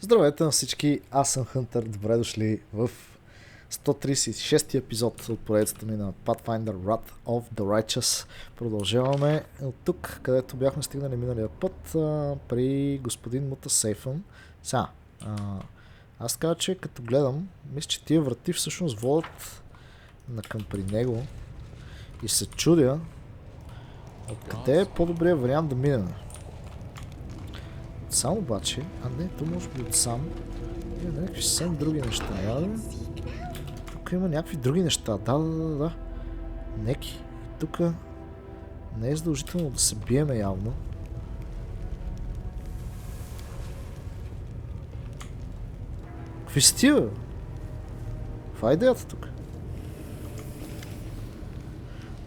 Здравейте на всички, аз съм Хънтър, добре дошли в 136 епизод от поредицата ми на Pathfinder Wrath of the Righteous. Продължаваме от тук, където бяхме стигнали миналия път при господин Мута Сейфън. Сега, аз така че като гледам, мисля, че тия врати всъщност водят накъм при него и се чудя откъде е по-добрият вариант да минем. Сам обаче, не, то може би от сам. Има някакви съвсем други неща. Тук има някакви други неща. Да. Неки. Тук не е задължително да се биеме явно. Какви са тия? Това е идеята тук.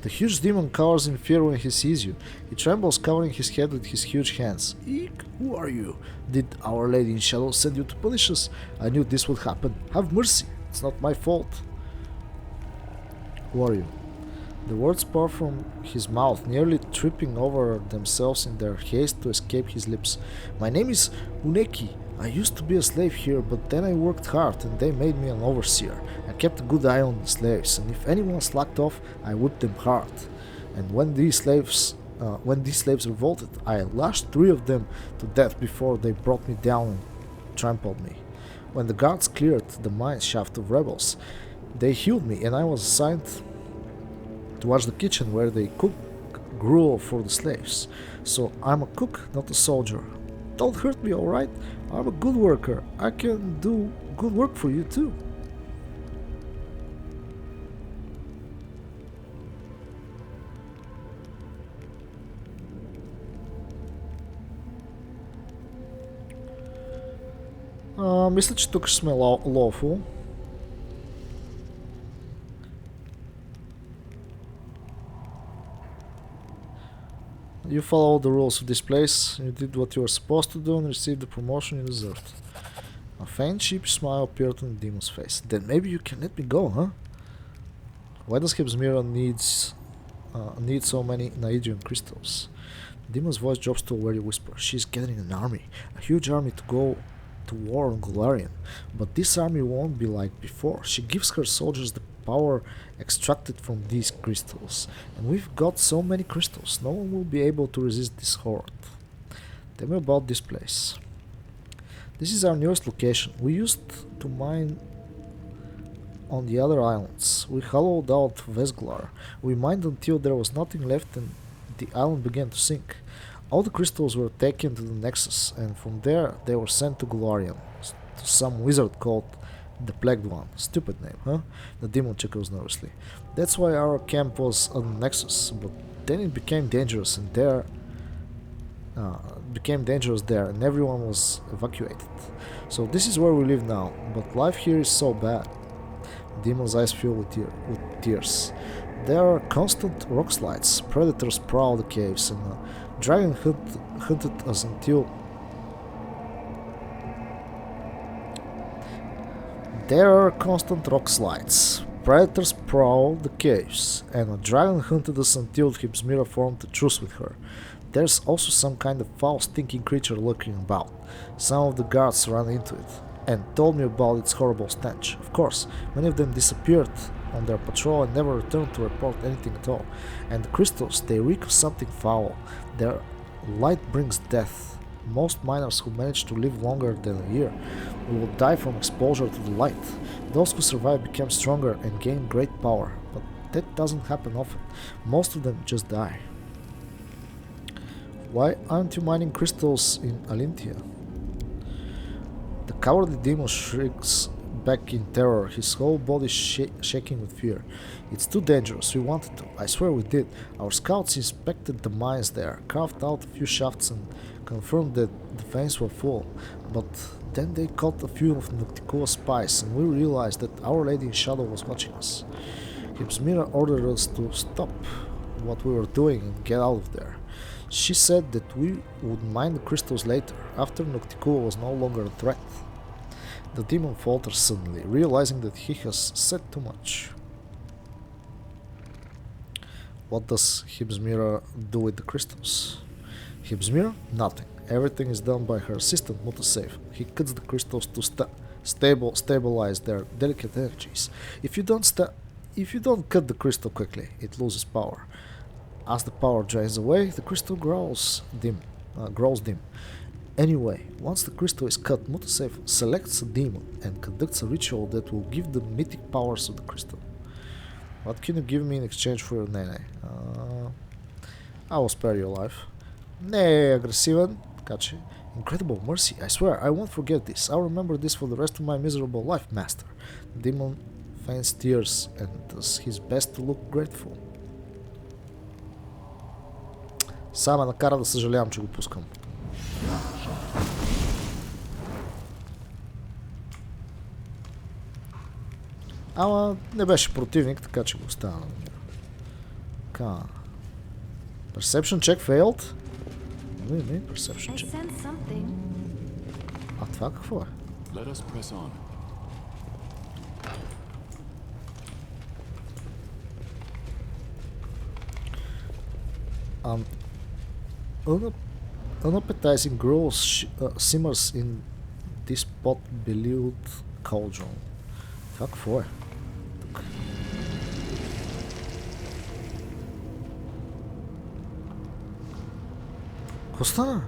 The huge demon cowers in fear when he sees you. He trembles, covering his head with his huge hands. Eek, who are you? Did Our Lady in Shadow send you to punish us? I knew this would happen. Have mercy. It's not my fault. Who are you? The words pour from his mouth, nearly tripping over themselves in their haste to escape his lips. My name is Uneki. I used to be a slave here, but then I worked hard and they made me an overseer. I kept a good eye on the slaves, and if anyone slacked off, I whipped them hard. And when these slaves revolted, I lashed 3 of them to death before they brought me down and trampled me. When the guards cleared the mine shaft of rebels, they healed me, and I was assigned to watch the kitchen where they cook gruel for the slaves. So I'm a cook, not a soldier. Don't hurt me, alright? I'm a good worker. I can do good work for you too. Мисля, че тук ще сме lawful. You followed the rules of this place, you did what you were supposed to do and received the promotion you deserved. A faint sheepish smile appeared on the demon's face. Then maybe you can let me go, huh? Why does ХЕПЗАМИRA need so many Naidrian crystals? The demon's voice drops to a weary whisper. She's gathering an army, a huge army to go to war on Golarion. But this army won't be like before. She gives her soldiers the power extracted from these crystals. And we've got so many crystals, no one will be able to resist this horde. Tell me about this place. This is our newest location. We used to mine on the other islands. We hollowed out Vesglar. We mined until there was nothing left and the island began to sink. All the crystals were taken to the Nexus, and from there they were sent to Golarion, to some wizard called the Plagued One. Stupid name, huh? The demon chuckles nervously. That's why our camp was on the Nexus, but then it became dangerous there, and everyone was evacuated. So this is where we live now, but life here is so bad. The demon's eyes fill with tears. There are constant rock slides, predators prowl the caves, and a dragon hunted us until... There are constant rock slides, predators prowl the caves, and a dragon hunted us until ХЕПЗАМИRA formed a truce with her. There's also some kind of foul stinking creature lurking about. Some of the guards ran into it and told me about its horrible stench. Of course, many of them disappeared on their patrol and never returned to report anything at all. And the crystals, they reek of something foul. Their light brings death. Most miners who manage to live longer than a year will die from exposure to the light. Those who survive become stronger and gain great power, but that doesn't happen often. Most of them just die. Why aren't you mining crystals in Alintia? The cowardly demon shrieks back in terror, his whole body shaking with fear. It's too dangerous, we wanted to, I swear we did. Our scouts inspected the mines there, carved out a few shafts and confirmed that the veins were full. But then they caught a few of Nocticoa's spies and we realized that Our Lady in Shadow was watching us. ХЕПЗАМИRA ordered us to stop what we were doing and get out of there. She said that we would mine the crystals later, after Nocticoa was no longer a threat. The demon falters suddenly, realizing that he has said too much. What does ХЕПЗАМИRA do with the crystals? ХЕПЗАМИRA? Nothing. Everything is done by her assistant, Mutasafe. He cuts the crystals to stabilize their delicate energies. If you don't cut the crystal quickly, it loses power. As the power drains away, the crystal grows dim. Anyway, once the crystal is cut, Mutasafe selects a demon and conducts a ritual that will give the mythic powers of the crystal. What can you give me in exchange for your nene? I will spare your life. Не е агресивен, така че... Incredible mercy, I swear, I won't forget this. I'll remember this for the rest of my miserable life, master. The demon feigns tears and does his best to look grateful. Сега ме накара да съжалявам, че го пускам. Ама не беше противник, така че го оставя на мира. Така. Perception check failed? Не, perception check. А това какво е? Unappetizing growth simmers in this pot-bellied cauldron. Това какво е? Тук. Какво стана?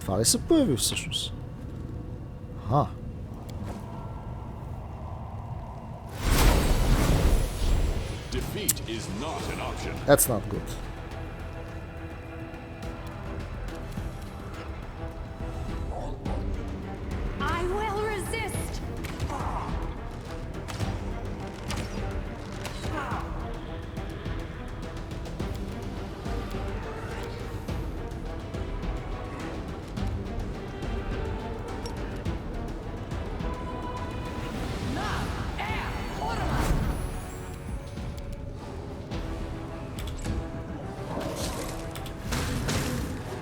Това ли се появи всъщност? Аха. That's not good. I will resist.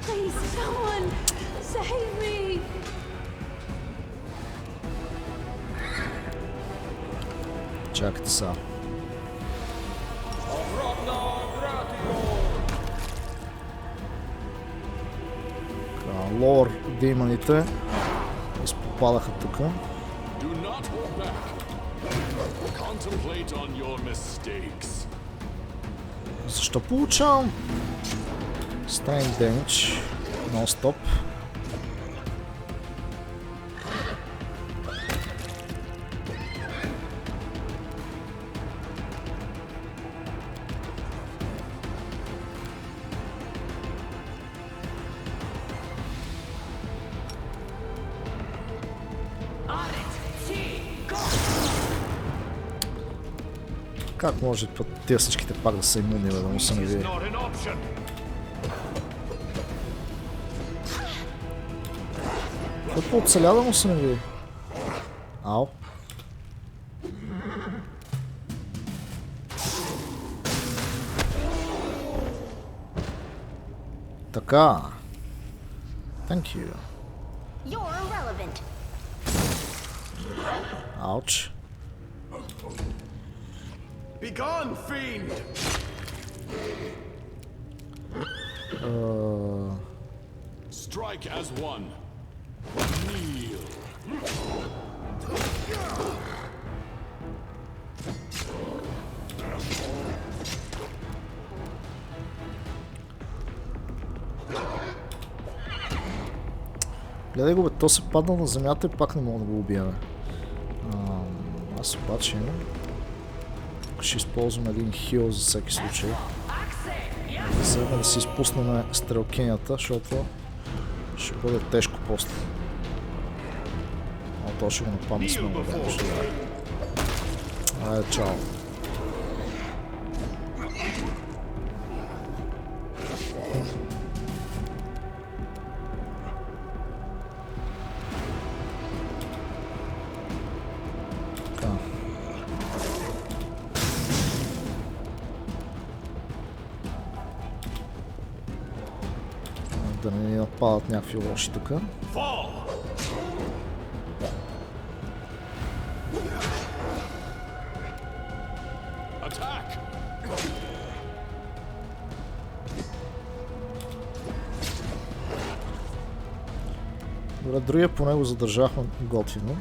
Please, someone save me. Чакайте са. Лор демоните изпопадаха тук. Защо получавам Strain Damage нон-стоп? Как може път тия всичките пак да са имунни, да му са не види? Какво оцеля да му са не види? Ау. Така. Thank you. You're irrelevant. Ouch. Begone, fiend! Strike as one. Kneel. Гледай го, бе, то се паднал на земята и пак не мога да го убия. Аз обаче ще използвам един хил за всеки случай. За да си изпуснем стрелкинята, защото ще бъде тежко после. Но то ще го нападне с много време. Айде, чао. Да не ни нападат някакви лоши тук. Добре, другия поне го задържахме готино.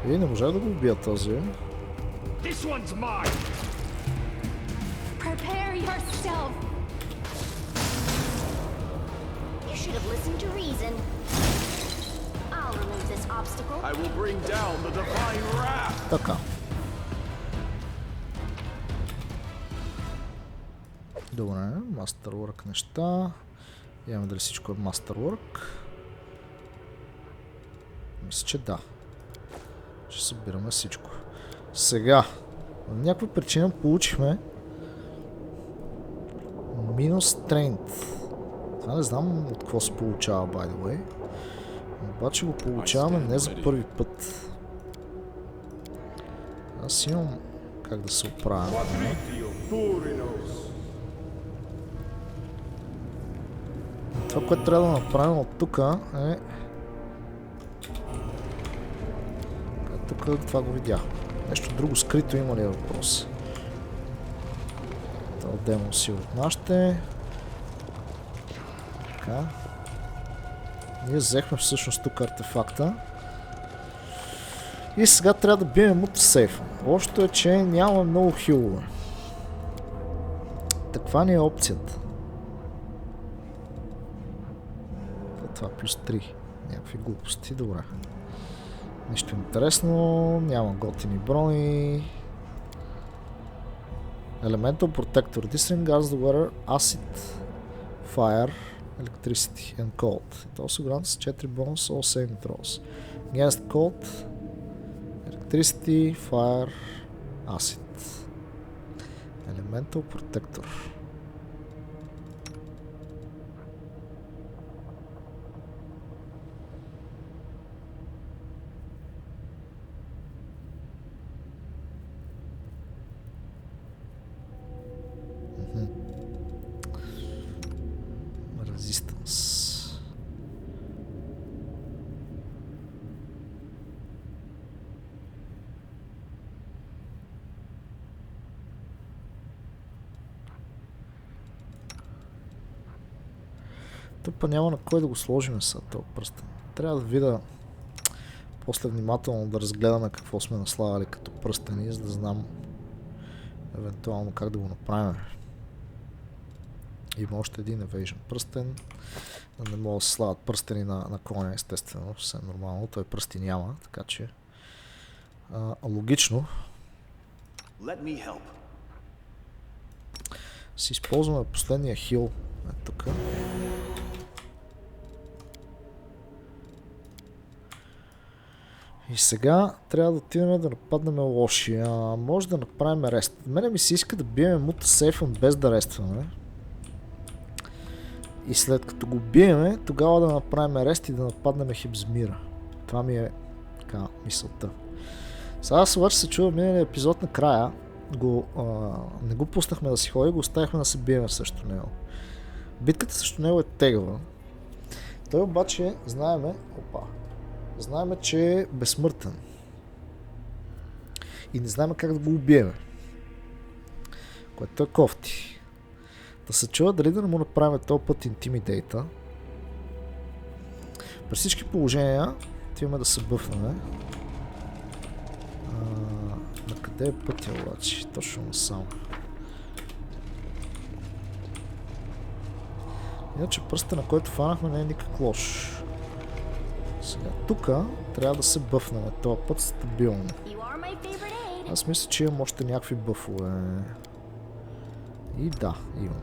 Не можах да го убия този. Prepare yourself. You should have listened to reason. I'll remove this obstacle. I will bring down the divine wrath. Така. Добре, Masterwork неща. Имаме дали всичко е Masterwork. Мисля, че да. Ще събираме всичко. Сега, в някаква причина получихме минус Strength. Това не знам от какво се получава, by the way. Обаче го получаваме не за първи път. Аз имам как да се оправя. Това, което трябва да направим от тук е... Тук това го видях. Нещо друго скрито има ли е въпрос? Това демон си от нашите. Така. Ние взехме всъщност тук артефакта. И сега трябва да бием мутасейфа. Лошото е, че няма много хилове. Таква ни е опцията. Това плюс 3. Някакви глупости, добре. Нищо интересно, няма готини брони. Elemental Protector. This ring guards the wearer acid, fire, electricity and cold. It also grants 4 bonus all saving throws. Against cold, electricity, fire, acid. Elemental Protector. Resistance. Тук няма на кой да го сложим са този пръстен. Трябва да видя после внимателно да разгледаме какво сме наслагали като пръстени, за да знам евентуално как да го направим. Има още един evasion пръстен. Не могат да се слагат пръстени на коня, естествено, все нормално. Той пръсти няма, така че логично си използваме последния хил. Тук. И сега трябва да отидем да нападнем лошия. Може да направим рест. Мене ми се иска да бием мута сейфън без да рестваме. И след като го биеме, тогава да направим рест и да нападнем ХЕПЗАМИРА. Това ми е така мисълта. Сега аз обаче се чува миналия епизод накрая. Не го пуснахме да си ходи, го оставихме да се биеме срещу него. Битката срещу него е тегава. Той обаче знаеме, че е безсмъртен. И не знаем как да го убиеме. Което е кофти. Да се чува дали да не му направим този път интимидейта. При всички положения отиваме да се бъфнем. На къде е пътя обаче? Точно насам. Иначе пръста, на който фанахме, не е никак лош. Сега тук трябва да се бъфнем този път стабилно. Аз мисля, че имам още някакви бъфове. И да, имам.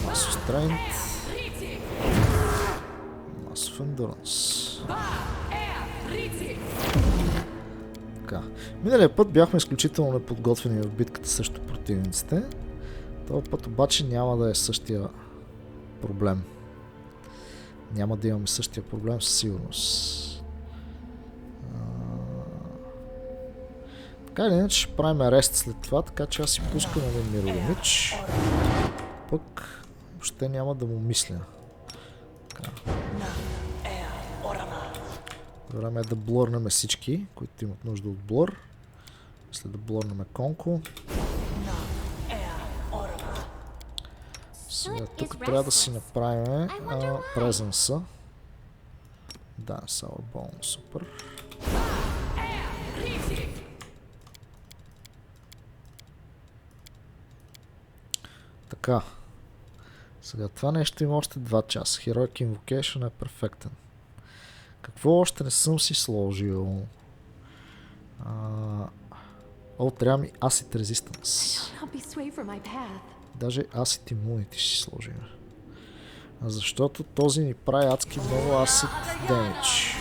Масов стрейнт. Масов ендуранс. Така. Миналия път бяхме изключително неподготвени в битката срещу противниците. Този път обаче няма да е същия проблем. Няма да имаме същия проблем със сигурност. Така или иначе ще правим арест след това, така че аз си пускам един миролемич. Пък въобще няма да му мисля. Така. Време е да блърнем всички, които имат нужда от блър. След да блърнем Конко. Сега тук трябва да си направим презенса. Да, Sour супер. Така. Сега това нещо има още 2 часа. Heroic Invocation е перфектен. Какво още не съм си сложил? Трябва ми Acid Resistance. Даже Acid Immunity ще си сложим. Защото този ни прави адски много Acid Damage.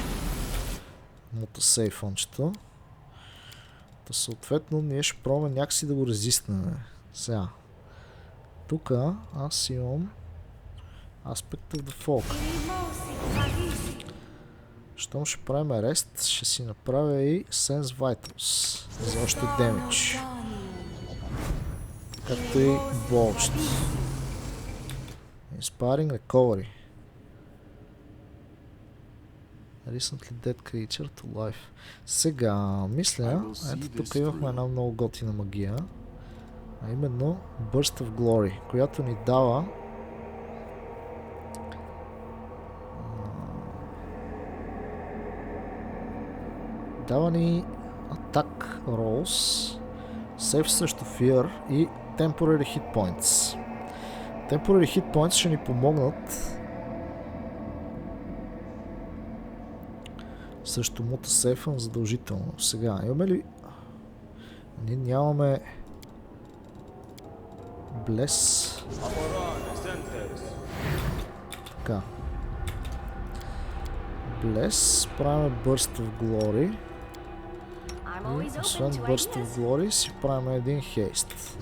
Мута сейфончета. Та съответно ние ще пробваме някакси да го резистнем. Сега. Тук аз имам Aspect of the Fog. Щом ще правим Rest, ще си направя и Sense Vitals за още Damage. Както и Bolst. Inspiring Recovery. Recently Dead Creature to Life. Сега, мисля, ето тук имахме една много готина магия. А именно Burst of Glory, която ни дава ни Attack Rolls, Save срещу Fear и Temporary Hit Points. Temporary Hit Points ще ни помогнат срещу мута сейфа задължително. Сега, имаме ли... Ние нямаме... Блес. Така. Блес. Правим Burst of Glory. И освен Burst of Glory си правим един Haste.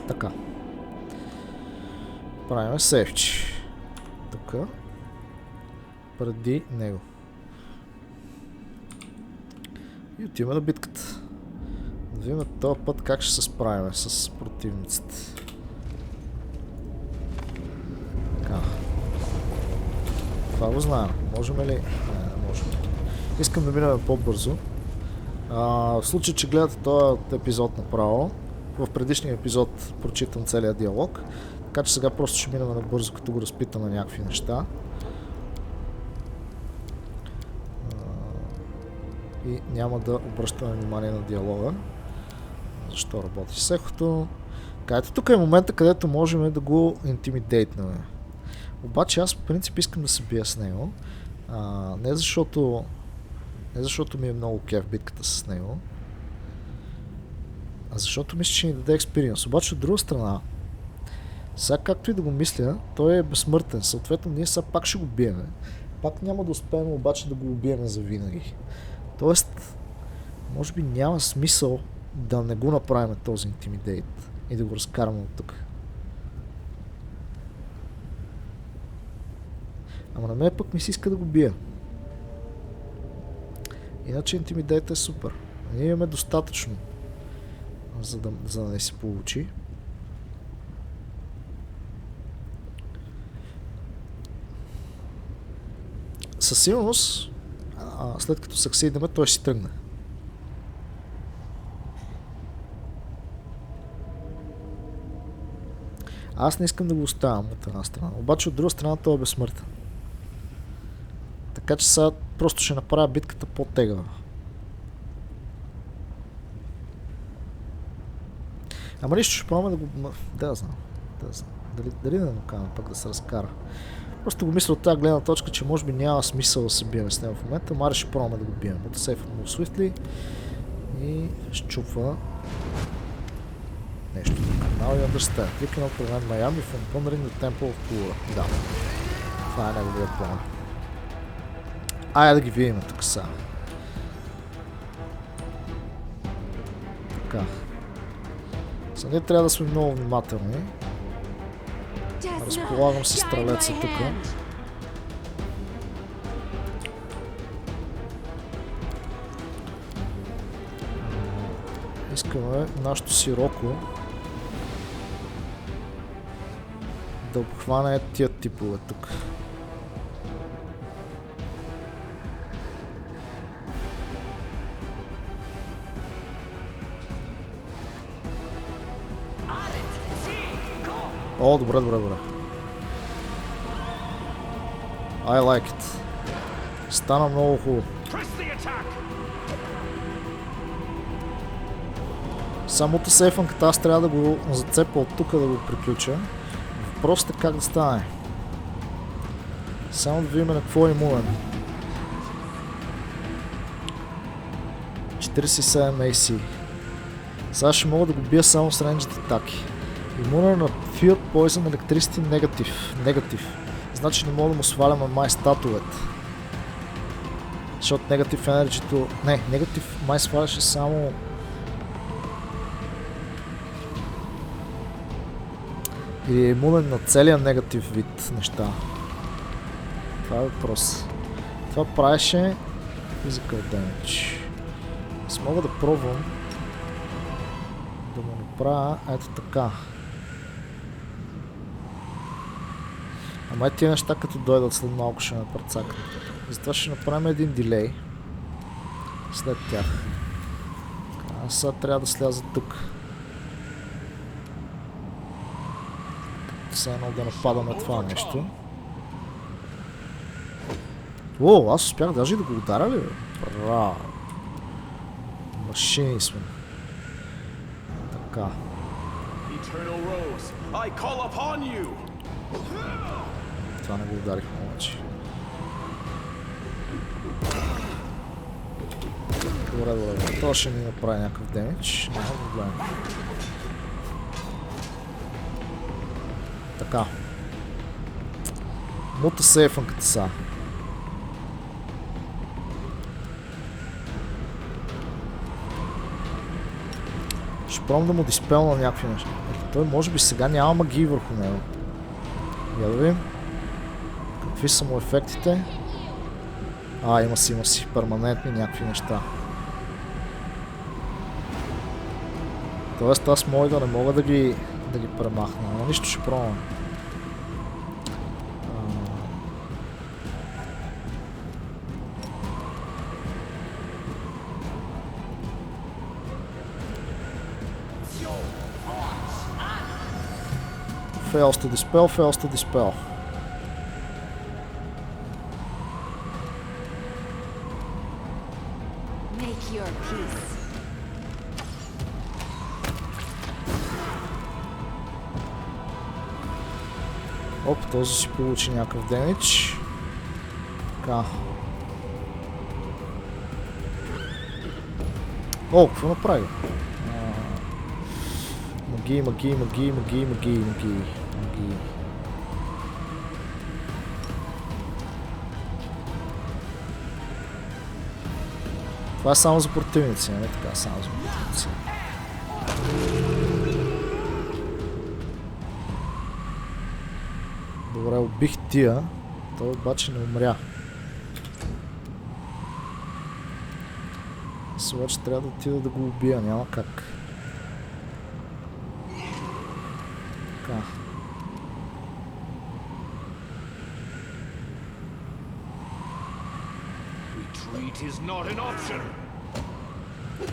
Така. Правим сейфчи. Тук. Преди него. И отиваме на битката. Да видим този път как ще се справим с противниците. Така. Това го знаем. Можем ли? Не можем. Искам да минем по-бързо. В случай, че гледате този епизод направо, в предишния епизод прочитам целият диалог, така че сега просто ще минем набързо, като го разпитаме някакви неща. И няма да обръщаме внимание на диалога. Защо работи с ехото. Ето тук е момента, където можем да го интимидейтнем. Обаче аз в принцип искам да се бия с него. Не защото ми е много кеф битката с него, а защото мисля, че ни даде експириенс. Обаче от друга страна, сега както и да го мисля, той е безсмъртен. Съответно ние сега пак ще го биеме. Пак няма да успеем обаче да го убиеме завинаги. Тоест, може би няма смисъл да не го направим този интимидейт и да го разкараме от тук. Ама на мен пък ми се иска да го бия. Иначе интимидейт е супер. Ние имаме достатъчно, за да не се получи. Със сигурност, след като съксидаме, той ще си тръгне. Аз не искам да го оставям от една страна. Обаче от друга страна той е безсмъртен. Така че сега просто ще направя битката по-тегава. Ама нищо, ще пробваме да го... Да знам. Дали да накараме пък да се разкара. Просто го мисля от тази гледна точка, че може би няма смисъл да се бием с него в момента. Маре ще пробваме да го бием. От сейфа му Swiftly и щупва нещо на канал и understand. Кликна от предмет Miami from Pondering the Temple of Pula. Да. Това е неговия план. Айде да ги видим тук сега. Така. Сега ние трябва да сме много внимателни. Разполагам се стрелеца тук. Искаме нашето сироко да обхване тия типове тук. О, добре, добре, добре. I like it. Стана много хубаво. Самото сейфънката аз трябва да го зацепа от тук да го приключа. Въпросът е как да стане. Само да видим на какво е имунен. 47 AC. Сега ще мога да го бия само с рейнджд атаки. Имунен на Fear, Poison, Electricity, негатив. Значи не мога да му сваляме май статовете. Защото негатив енерджито... Не, негатив май сваляше само... Или е имунен на целия негатив вид неща. Това е въпрос. Това правеше Physical Damage. Аз мога да пробвам да му направя ето така. Ама тия неща като дойдат след малко ще ме прецакат. Затова ще направим един дилей след тях. Аз сега трябва да сляза тук. Все едно да нападаме това нещо. О, аз успях даже и да го ударя ли? Браво! Машини сме. Така. Това не го ударихме обаче. Добре, добре. Това ще ни направи някакъв демидж. Няма проблем. Така. Мута сейфънката са. Ще пробвам да му диспелна някакви неща. Той може би сега няма магии върху него. Я да видим. Какви са му ефектите? Има си перманентни някакви неща. Тоест аз мога да не мога да ги премахна, но нищо ще пробвам. Fails to dispel. Make your peace. Оп, този си получи някакъв демидж. Така. О, какво направи? Магии. Това е само за противници, не така, само за противници. Добре, убих тия, той обаче не умря. Аз обаче трябва да отида да го убия, няма как. Така.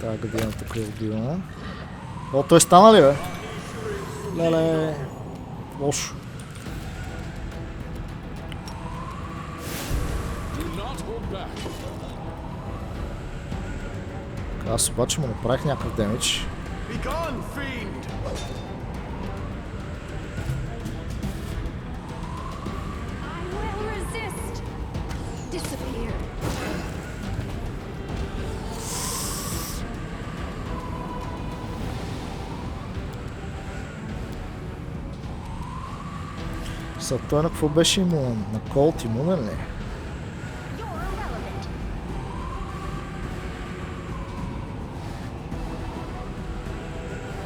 Тая година тук е убивана. О, той стана ли, бе? Леле. Лошо. Аз обаче му направих някакъв демидж. Са той на какво беше имунен? На колт имунен ли?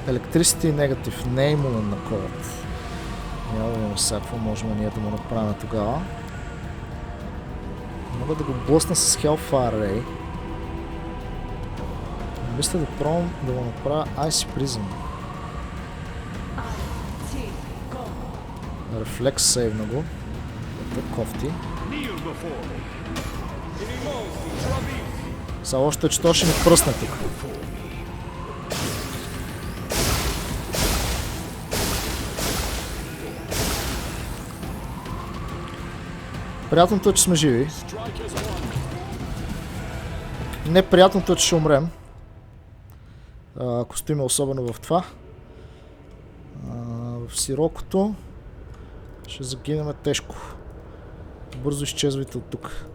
Electricity и негатив. Не е имунен на колт. Няма да видим сега какво можем ние да му направим тогава. Мога да го блъсна с Hellfire Ray. Мисля да пробвам да го направя Icy Prism. Рефлекс сейвна го. Това кофти. Сега още че то ще ми пръсне тук. Приятното е, че сме живи. Неприятното е, че ще умрем. Ако стоим особено в това. В сирокото ще загинем тежко. Бързо изчезвайте от тук.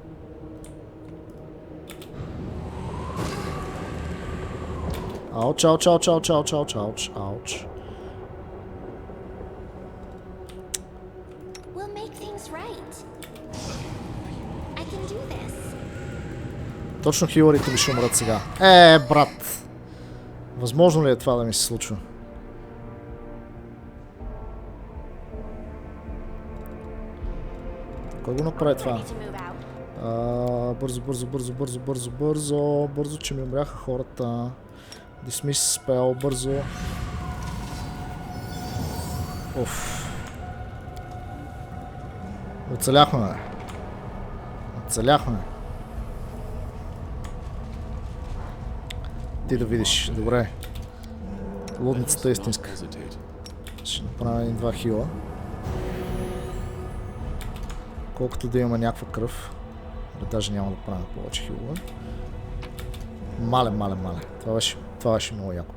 Ауч, ауч, ауч, ауч, ауч, ауч, ауч, ауч. We'll make things right. I can do this. Точно хиларите ми ще умрат сега. Брат! Възможно ли е това да ми се случва? Кой го направи това? Бързо, бързо, бързо, бързо, бързо, бързо. Бързо, че ми умряха хората. Dismiss spell, бързо. Оф. Оцеляхме, бе. Оцеляхме. Ти да видиш. Добре. Лудницата е истинска. Ще направим два хила. Колкото да имаме някаква кръв. Даже няма да правим повече хилове. Мале. Това беше много яко.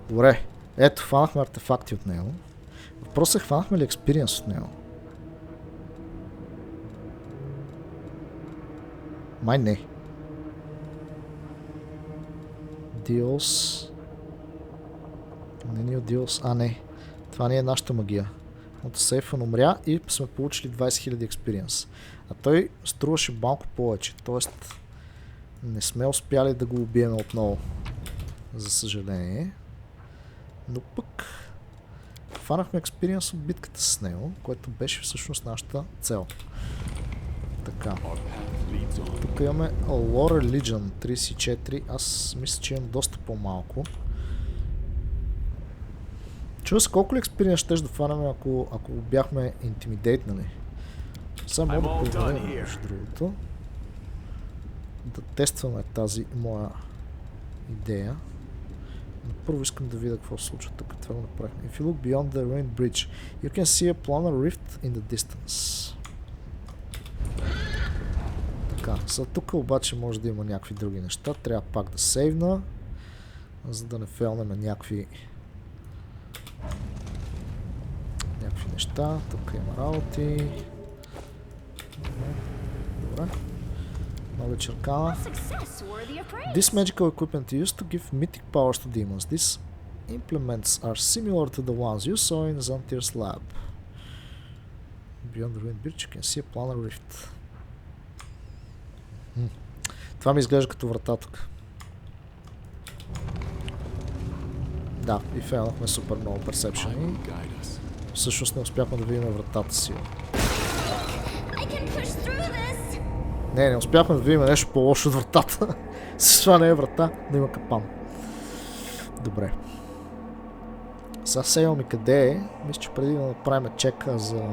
Добре. Ето, хванахме артефакти от него. Въпросът е, хванахме ли експириенс от него? Май не. Deals. Не ни от Deals. Не. Това не е нашата магия. От сейфа умря и сме получили 20 000 експириенс. А той струваше малко повече. Тоест не сме успяли да го убием отново. За съжаление. Но пък хванахме експириенс от битката с него, което беше всъщност нашата цел. Така. Тук имаме Lore Religion 34. Аз мисля, че имам доста по-малко. Чува се колко ли експириенс щеш да хванаме, ако го бяхме интимидейтнали? Само мога да проверим между другото. Да тестваме тази моя идея. Но първо искам да видя какво се случва тук. Това го направихме. If you look beyond the ruined bridge, you can see a planar rift in the distance. Така, за тук обаче може да има някакви други неща. Трябва пак да сейвна, за да не фейлнем някакви неща. Тук има работи. Добре. Много черкана. This magical equipment used to give mythic powers to demons. These implements are similar to the ones you saw in Xantier's lab. Beyond the ruined bridge you can see a planar rift. Това ми изглежда като врата тук. Да, и фейлнахме супер много персепшени. Всъщност не успяхме да видим вратата си. Не успяхме да видим нещо по-лошо от вратата. С това не е врата, но има капан. Добре. Сега сейвам и къде е. Мисля, че преди да направим чека за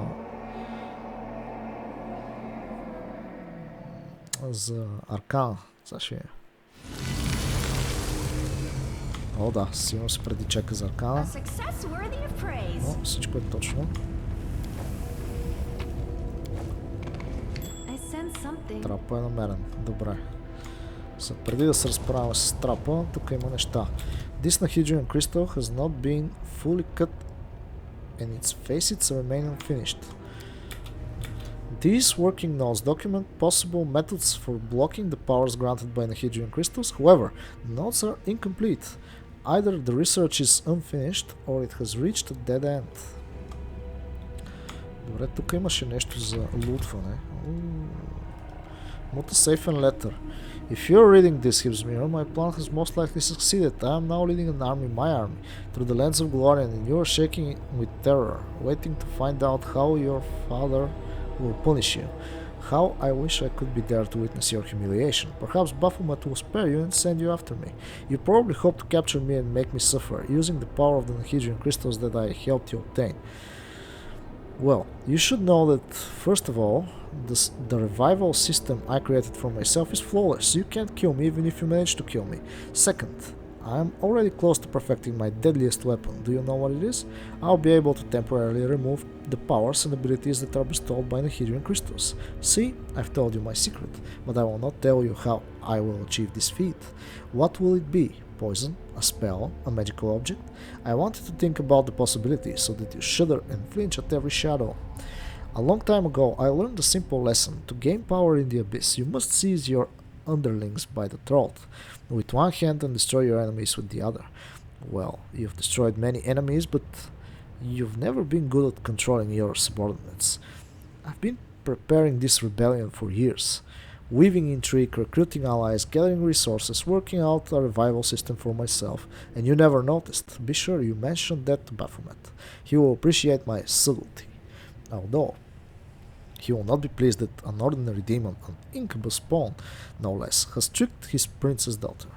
аркана. Сега ще е. О, да, сигурно се преди чека за аркана. О, всичко е точно. Трапа е намерен. Добре. Преди да се разправяме с трапа, тук има неща. This Nahedrian crystal has not been fully cut and its facets remain unfinished. These working notes document possible methods for blocking the powers granted by Nahedrian crystals. However, the notes are incomplete. Either the research is unfinished or it has reached a dead end. Добре, тук имаше нещо за лутване. What a safe and letter. If you're reading this, ХЕПЗАМИРА, my plan has most likely succeeded. I am now leading an army, my army, through the lands of glory, and you are shaking with terror, waiting to find out how your father will punish you. How I wish I could be there to witness your humiliation. Perhaps Baphomet will spare you and send you after me. You probably hope to capture me and make me suffer, using the power of the Nahedrian crystals that I helped you obtain. Well, you should know that, first of all, the revival system I created for myself is flawless. You can't kill me even if you manage to kill me. Second, I'm already close to perfecting my deadliest weapon. Do you know what it is? I'll be able to temporarily remove the powers and abilities that are bestowed by the Hydrian crystals. See, I've told you my secret, but I will not tell you how I will achieve this feat. What will it be? Poison? A spell? A magical object? I want you to think about the possibilities so that you shudder and flinch at every shadow. A long time ago, I learned a simple lesson. To gain power in the abyss, you must seize your underlings by the throat with one hand and destroy your enemies with the other. Well, you've destroyed many enemies, but you've never been good at controlling your subordinates. I've been preparing this rebellion for years, weaving intrigue, recruiting allies, gathering resources, working out a revival system for myself, and you never noticed. Be sure you mention that to Baphomet. He will appreciate my subtlety. Although he will not be pleased that an ordinary demon, an incubus pawn, no less, has tricked his princess daughter.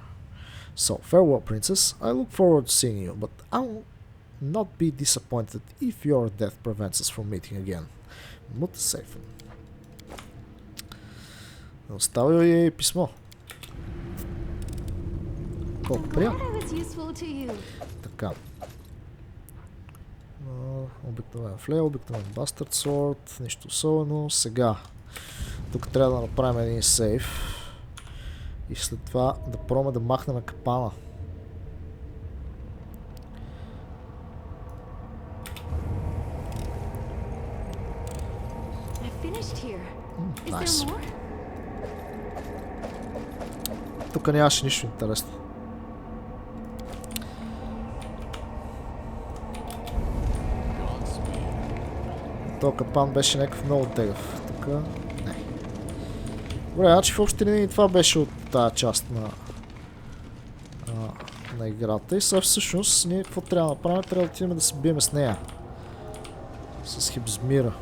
So, farewell, princess. I look forward to seeing you, but I will not be disappointed if your death prevents us from meeting again. Mutsafen. Оставил ей писмо. Колко приятно. Така. Обикновен флейл, обикновен бастърд сорт, нищо особено. Сега, тук трябва да направим един сейф и след това да пробваме да махнем капана. Найс. Тук нямаше нищо интересно. То капан беше някакъв много тегъв. Тук не. Добре, значи в общи линии това беше от тази част на играта. И сега всъщност ние какво трябва да направим? Трябва да отидем да се биеме с нея. С ХЕПЗАМИРА.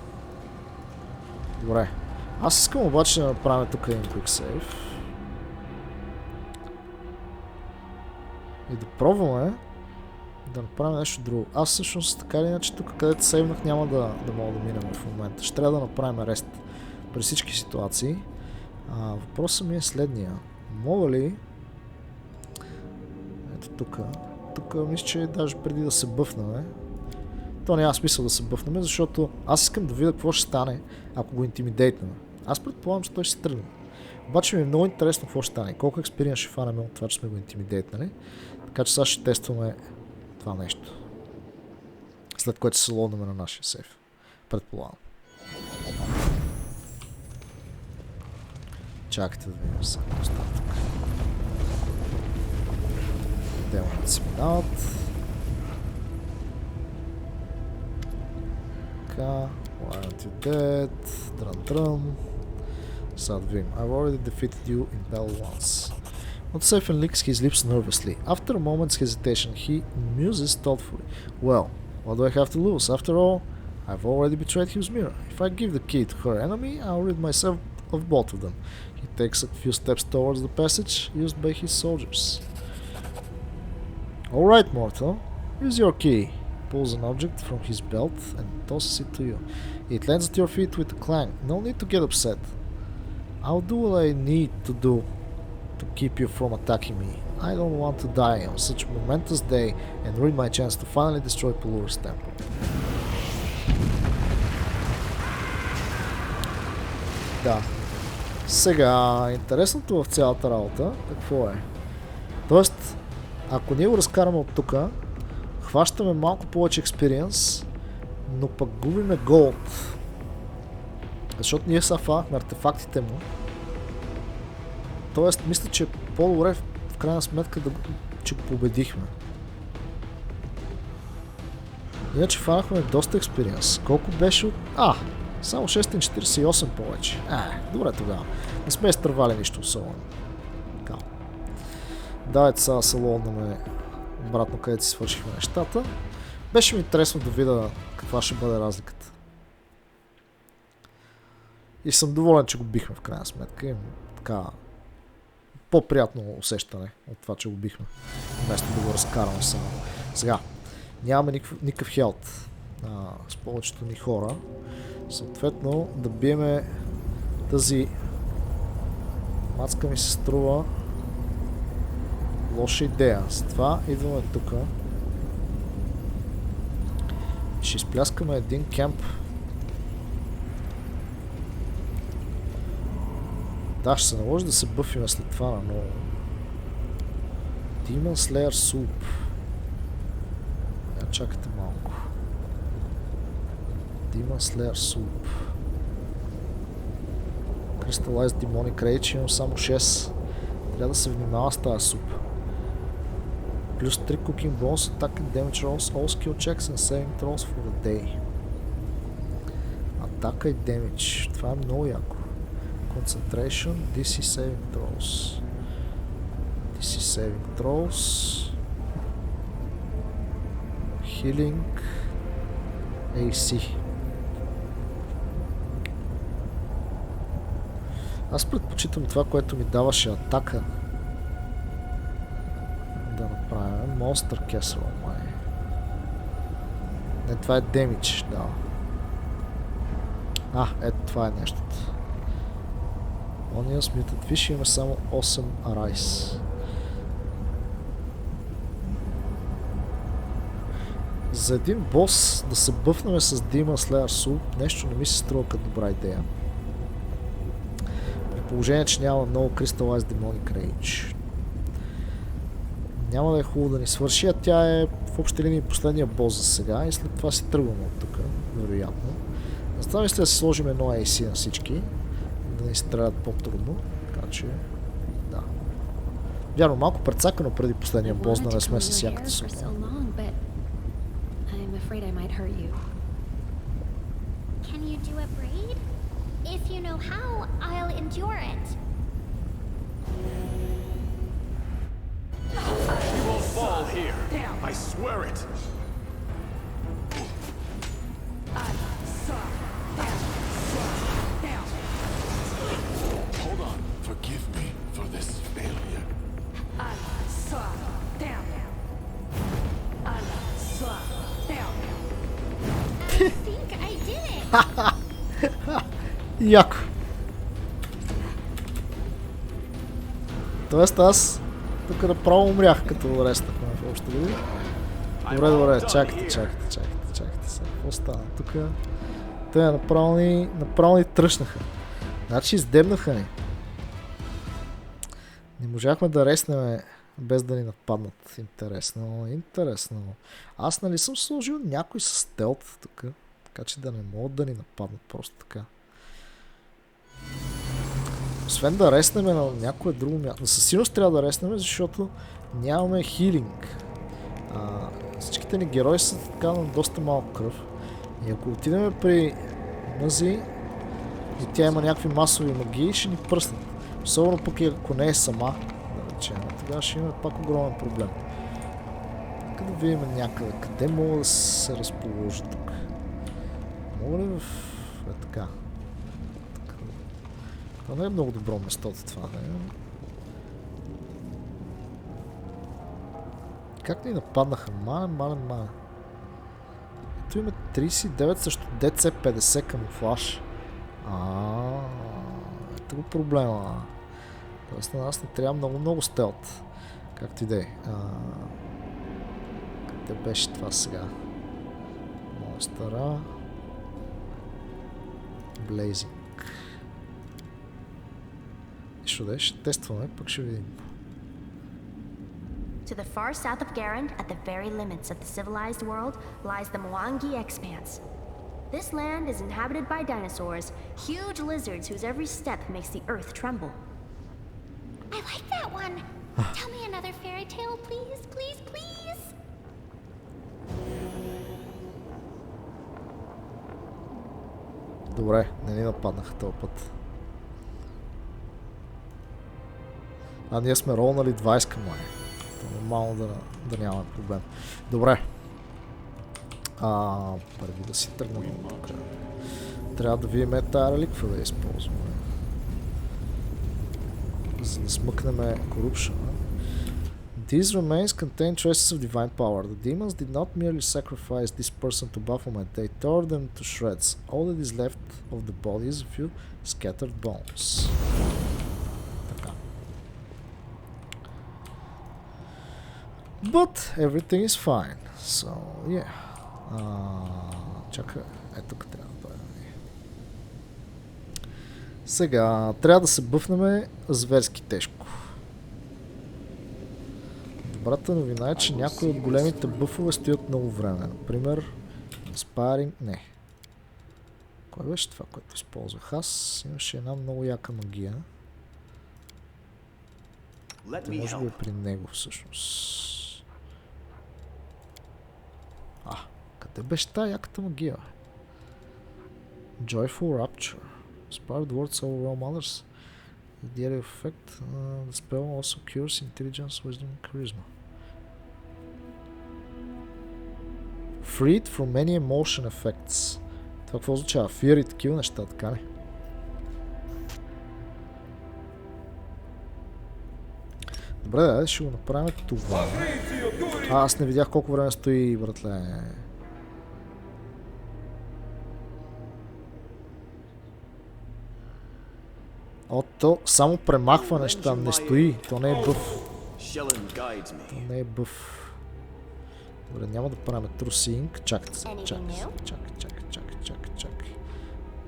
Добре. Аз искам обаче да направим тук един quick save. И да пробваме да направим нещо друго. Аз всъщност така или иначе тук където сейвнах няма да мога да минем в момента. Ще трябва да направим рест при всички ситуации. Въпросът ми е следния. Мога ли... Ето тук. Тук мисля, че даже преди да се бъфнаме. То няма смисъл да се бъфнаме, защото аз искам да видя какво ще стане, ако го интимидейтнем. Аз предполагам, че той ще се тръгне. Обаче ми е много интересно какво ще стане. Колко експириенс ще фанем от това, че сме го интимидейтнали. Така че сега ще тестваме това нещо. След което се лоднем на нашия сейф. Предполагам. Чакайте да видим сега остатък. Демоните си минават. Така. Why aren't you dead? Дрън. Сега да видим. I've already defeated you in battle once. Mutsafen licks his lips nervously. After a moment's hesitation, he muses thoughtfully. Well, what do I have to lose? After all, I've already betrayed ХЕПЗАМИРА. If I give the key to her enemy, I'll rid myself of both of them. He takes a few steps towards the passage used by his soldiers. Alright, mortal. Use your key. Pulls an object from his belt and tosses it to you. It lands at your feet with a clang. No need to get upset. I'll do what I need to do to keep you from attacking me. I don't want to die on such a momentous day and ruin my chance to finally destroy Pelur's temple. Да. Сега, интересното в цялата работа, какво е? Тоест, ако ние го разкараме от тук, хващаме малко повече експириенс, но пък губиме голд. Защото ние са фанахме артефактите му. Тоест, мисля, че е по-добре в крайна сметка, че го победихме. Иначе фанахме доста експириенс. Колко беше от... Само 648 повече. Добре тогава. Не сме изтървали нищо особено. Така. Давайте сега се лоднаме обратно, където си свършихме нещата. Беше ми интересно да видя каква ще бъде разликата. И съм доволен, че го бихме в крайна сметка. Имам така по-приятно усещане от това, че го бихме. Вместо да го разкараме само. Сега, нямаме никакъв хелт с повечето ни хора. Съответно, да биеме тази мацка ми се струва лоша идея. Затова идваме тук. Ще изпляскаме един кемп. Да, ще се наложи да се бъфиме след това на ново. Demon Slayer Soup. Чакайте малко. Demon Slayer Soup. Crystallized Demonic Rage, имам само 6. Трябва да се внимава с тази суп. Плюс 3 cooking bonus, attack and damage rolls, all skill checks and saving throws for the day. Атака и damage. Това е много яко. Concentration, DC saving throws. DC saving throws. Healing. AC. Аз предпочитам това, което ми даваше атака. Да направим Monster Castle, май. Не, това е Damage, да. Ето това е нещото. Ония смитат. Виж, имаме само 8 Arise. За един бос да се бъфнем с Demon Slayer Soup, нещо не ми се струва като добра идея. При положение, че няма много Crystallized Demonic Rage. Няма да е хубаво да ни свърши, а тя е в общи линии последния бос за сега и след това си тръгваме от тук, вероятно. Затова мисля да си сложим едно AC на всички, да ни стрелят по-трудно, така че да. Вярно, малко прецакано преди последния бос, да не сме с яката сума. Can you do a braid? If you know how, I'll endure it. You will fall here. I swear it. Hold on. Forgive me for this failure. I think I did it. Яко. Тоест аз тук направо умрях, като рестахме в общи линии. Добре, чакайте сега. Какво стана тук? Те направо ни тръщнаха. Значи издебнаха ни. Не можахме да реснем без да ни нападнат. Интересно. Аз нали съм сложил някой с стелт тук, така че да не могат да ни нападнат просто така. Освен да реснем на някое друго място. Със сигурност трябва да реснем, защото нямаме хилинг. Всичките ни герои са така на доста малко кръв. И ако отидем при Мъзи и тя има някакви масови магии, ще ни пръснат. Особено пък и ако не е сама, да речем. Тогава ще имаме пак огромен проблем. Нека да видим някъде. Къде мога да се разположа тук? Мога ли в... така. Това не е много добро местото това, не? Как ни нападнаха? Мален. Ето има 39 също DC50 камуфлаж. Ето го проблема. Тоест на нас не трябва много стелт. Както и да е. Къде беше това сега? Монстъра. Блейзинг. Ще тестваме, пък ще видим. To the far south of Garand, at the very limits of the civilized world, lies the Mwangi Expanse. This land is inhabited by dinosaurs, huge lizards whose every step makes the earth tremble. I like that one. Tell me another fairy tale, please. Добре, не ни нападнаха този път. Ние сме ролнали 20 към май. Нормално да нямаме проблем. Добре. Преди да си тръгнем тук. Трябва да видим тази реликва да я използваме. За да смъкнем Corruption. These remains contain traces of divine power. The demons did not merely sacrifice this person to Baphomet, they tore them to shreds. All that is left of the body is a few scattered bones. Така. But everything is fine. So, yeah. Чакай, тук трябва да дойдем. Сега, трябва да се бъфнем зверски тежко. Добрата новина е, че някои от големите бъфове стоят много време. Например, спаринг... Не. Кой беше това, което използвах? Аз имаше една много яка магия. Да, може би е при него всъщност. Къде беше тая яката магия? Joyful Rapture. Inspired words overwhelm others. The area of effect. The spell also cures intelligence, wisdom and charisma. Freed from many emotion effects. Това какво означава? Fear и такива неща, така ли? Добре, да, ще го направим това. Аз не видях колко време стои, братле. То само премахва неща, не стои. То не е бъф. То не е бъф. Добре, няма да правим трусинг. Чакай.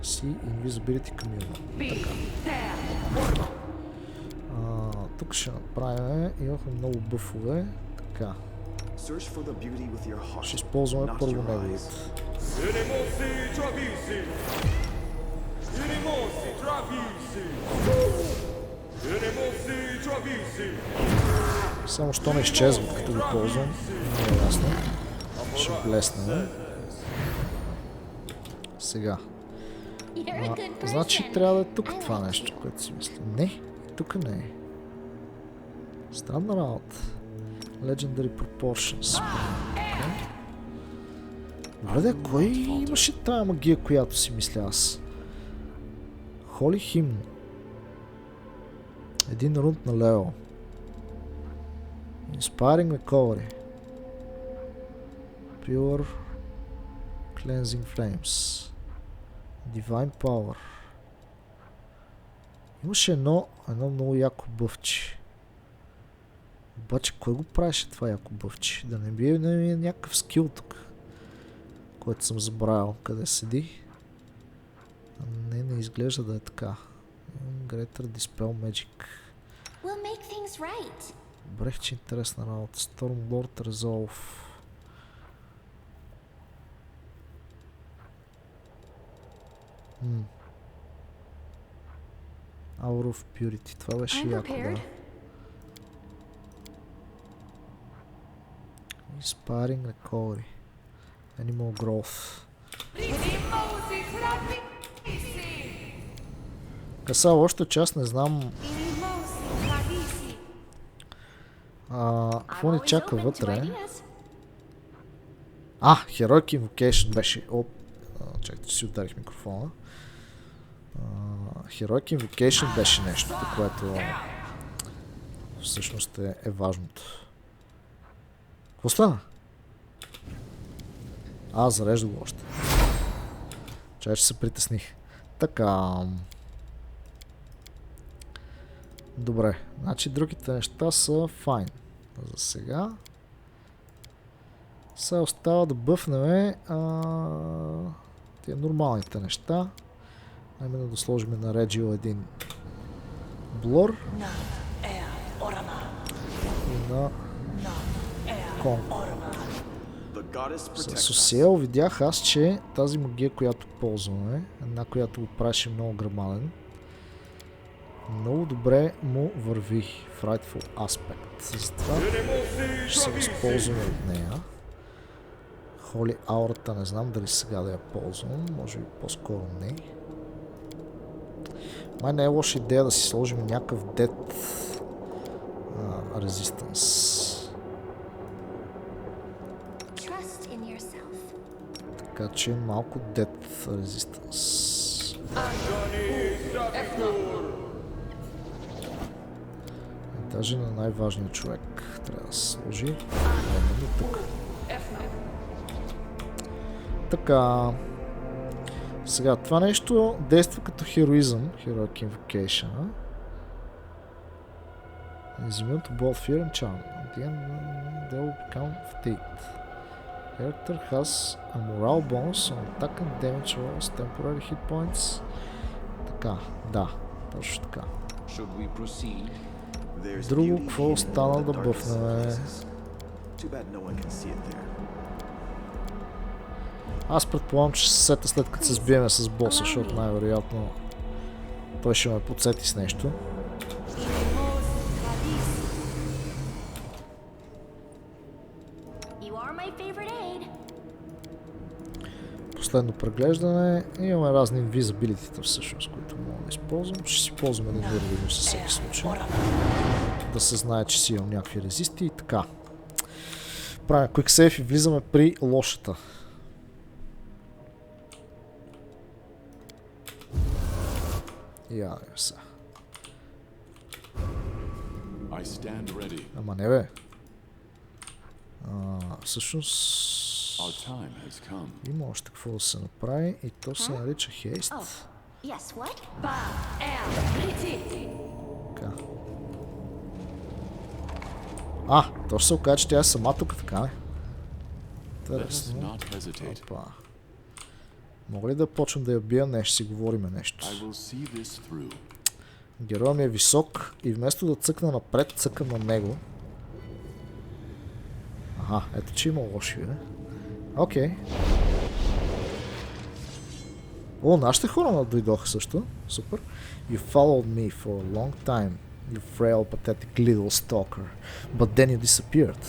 Си invisibility communal. Така. Тук ще направим. Имахме много бъфове. Така. Ще използваме първо неговите. Само що не изчезват, като го ползвам. Не е ясно. Ще блеснем. Сега. Значи трябва да е тук това нещо, което си мисля. Не, тук не е. Странна работа. Legendary Proportions. Добре, кой имаше тая магия, която си мисля аз? Holy Hymn. Един рунд на Лео. Inspiring Recovery. Pure Cleansing Flames. Divine Power. Имаше едно много яко бъвче. Обаче кой го правеше това яко бъвче? Да не би е някакъв скил тук, който съм забравил къде седи. Не изглежда да е така. Greater Dispel Magic. Добре, че интересна работа. Stormlord Resolve. Hour of Purity. Това беше яко, да. Inspiring Recovery. Animal Growth. Каса, още част не знам какво ни чака вътре. Heroic Invocation беше. Чакайте, че си ударих микрофона. Heroic Invocation беше нещо, което всъщност е важното. Какво стана? Зарежда го още. Чай, че се притесних. Така. Добре, значи другите неща са файн. За сега. Сега остава да бъфнем тия нормалните неща. Именно да сложим на Реджио един блор. И на Конко. С Осиел видях аз, че тази магия, която ползваме, една, която го правеше много грамаден, много добре му върви. Frightful Aspect. Затова ще се възползваме от нея. Holy Aura-та не знам дали сега да я ползвам. Може би по-скоро не. Май не е лоша идея да си сложим някакъв Dead Resistance. Така че малко Dead Resistance. Даже на най-важният човек трябва да се сложи. Именно тук. Така. Сега, това нещо действа като хероизъм. Heroic Invocation. Is immune to both fear and charm. At the end, they will become fatigued. Character has a morale bonus on attack and damage rolls, temporary hit points. Така, да, точно така. Друго, какво остана да бъфнем? Аз предполагам, че ще се сета след като се сбиеме с боса, защото най-вероятно той ще ме подсети с нещо. Последно преглеждане. Имаме разни инвизабилитита всъщност, които мога да използвам. Ще си ползвам един вирвидно със всеки случай. Да се знае, че си имам някакви резисти и така. Правим quick save и влизаме при лошата. Ядем се. Ама не бе. Всъщност има още какво да се направи и то се нарича хейст. Така. То ще се окаже, че тя е сама тук, така не? Интересно. Опа. Мога ли да почвам да я бия? Не, ще си говориме нещо. Героят ми е висок и вместо да цъкна напред, цъкам на него. Ето че има лоши, бе. Окей. Нашите хора дойдоха също. Супер. You followed me for a long time, you frail, pathetic little stalker. But then you disappeared.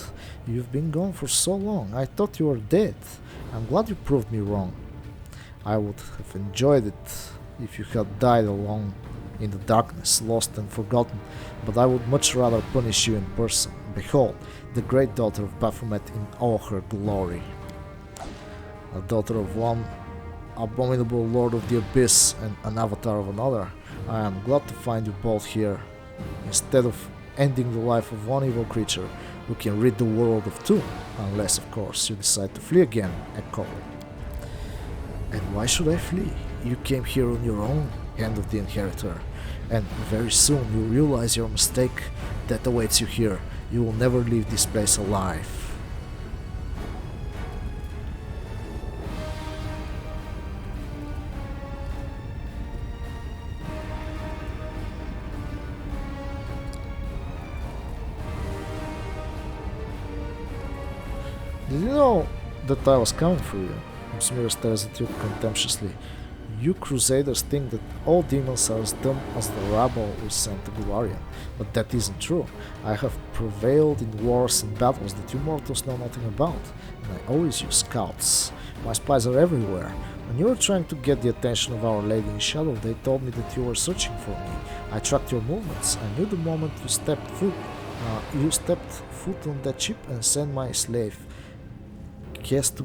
You've been gone for so long. I thought you were dead. I'm glad you proved me wrong. I would have enjoyed it if you had died alone in the darkness, lost and forgotten, but I would much rather punish you in person. Behold, the great daughter of Baphomet in all her glory. A daughter of one abominable lord of the abyss and an avatar of another. I am glad to find you both here. Instead of ending the life of one evil creature, we can rid the world of two, unless of course you decide to flee again, echo. And why should I flee? You came here on your own, hand of the inheritor, and very soon you'll realize your mistake that awaits you here. You will never leave this place alive. Did you know that I was coming for you? Samira stares at you contemptuously. You crusaders think that all demons are as dumb as the rabble who sent the Galarian, but that isn't true. I have prevailed in wars and battles that you mortals know nothing about, and I always use scouts. My spies are everywhere. When you were trying to get the attention of Our Lady in Shadow, they told me that you were searching for me. I tracked your movements. I knew the moment you stepped foot on that ship and sent my slave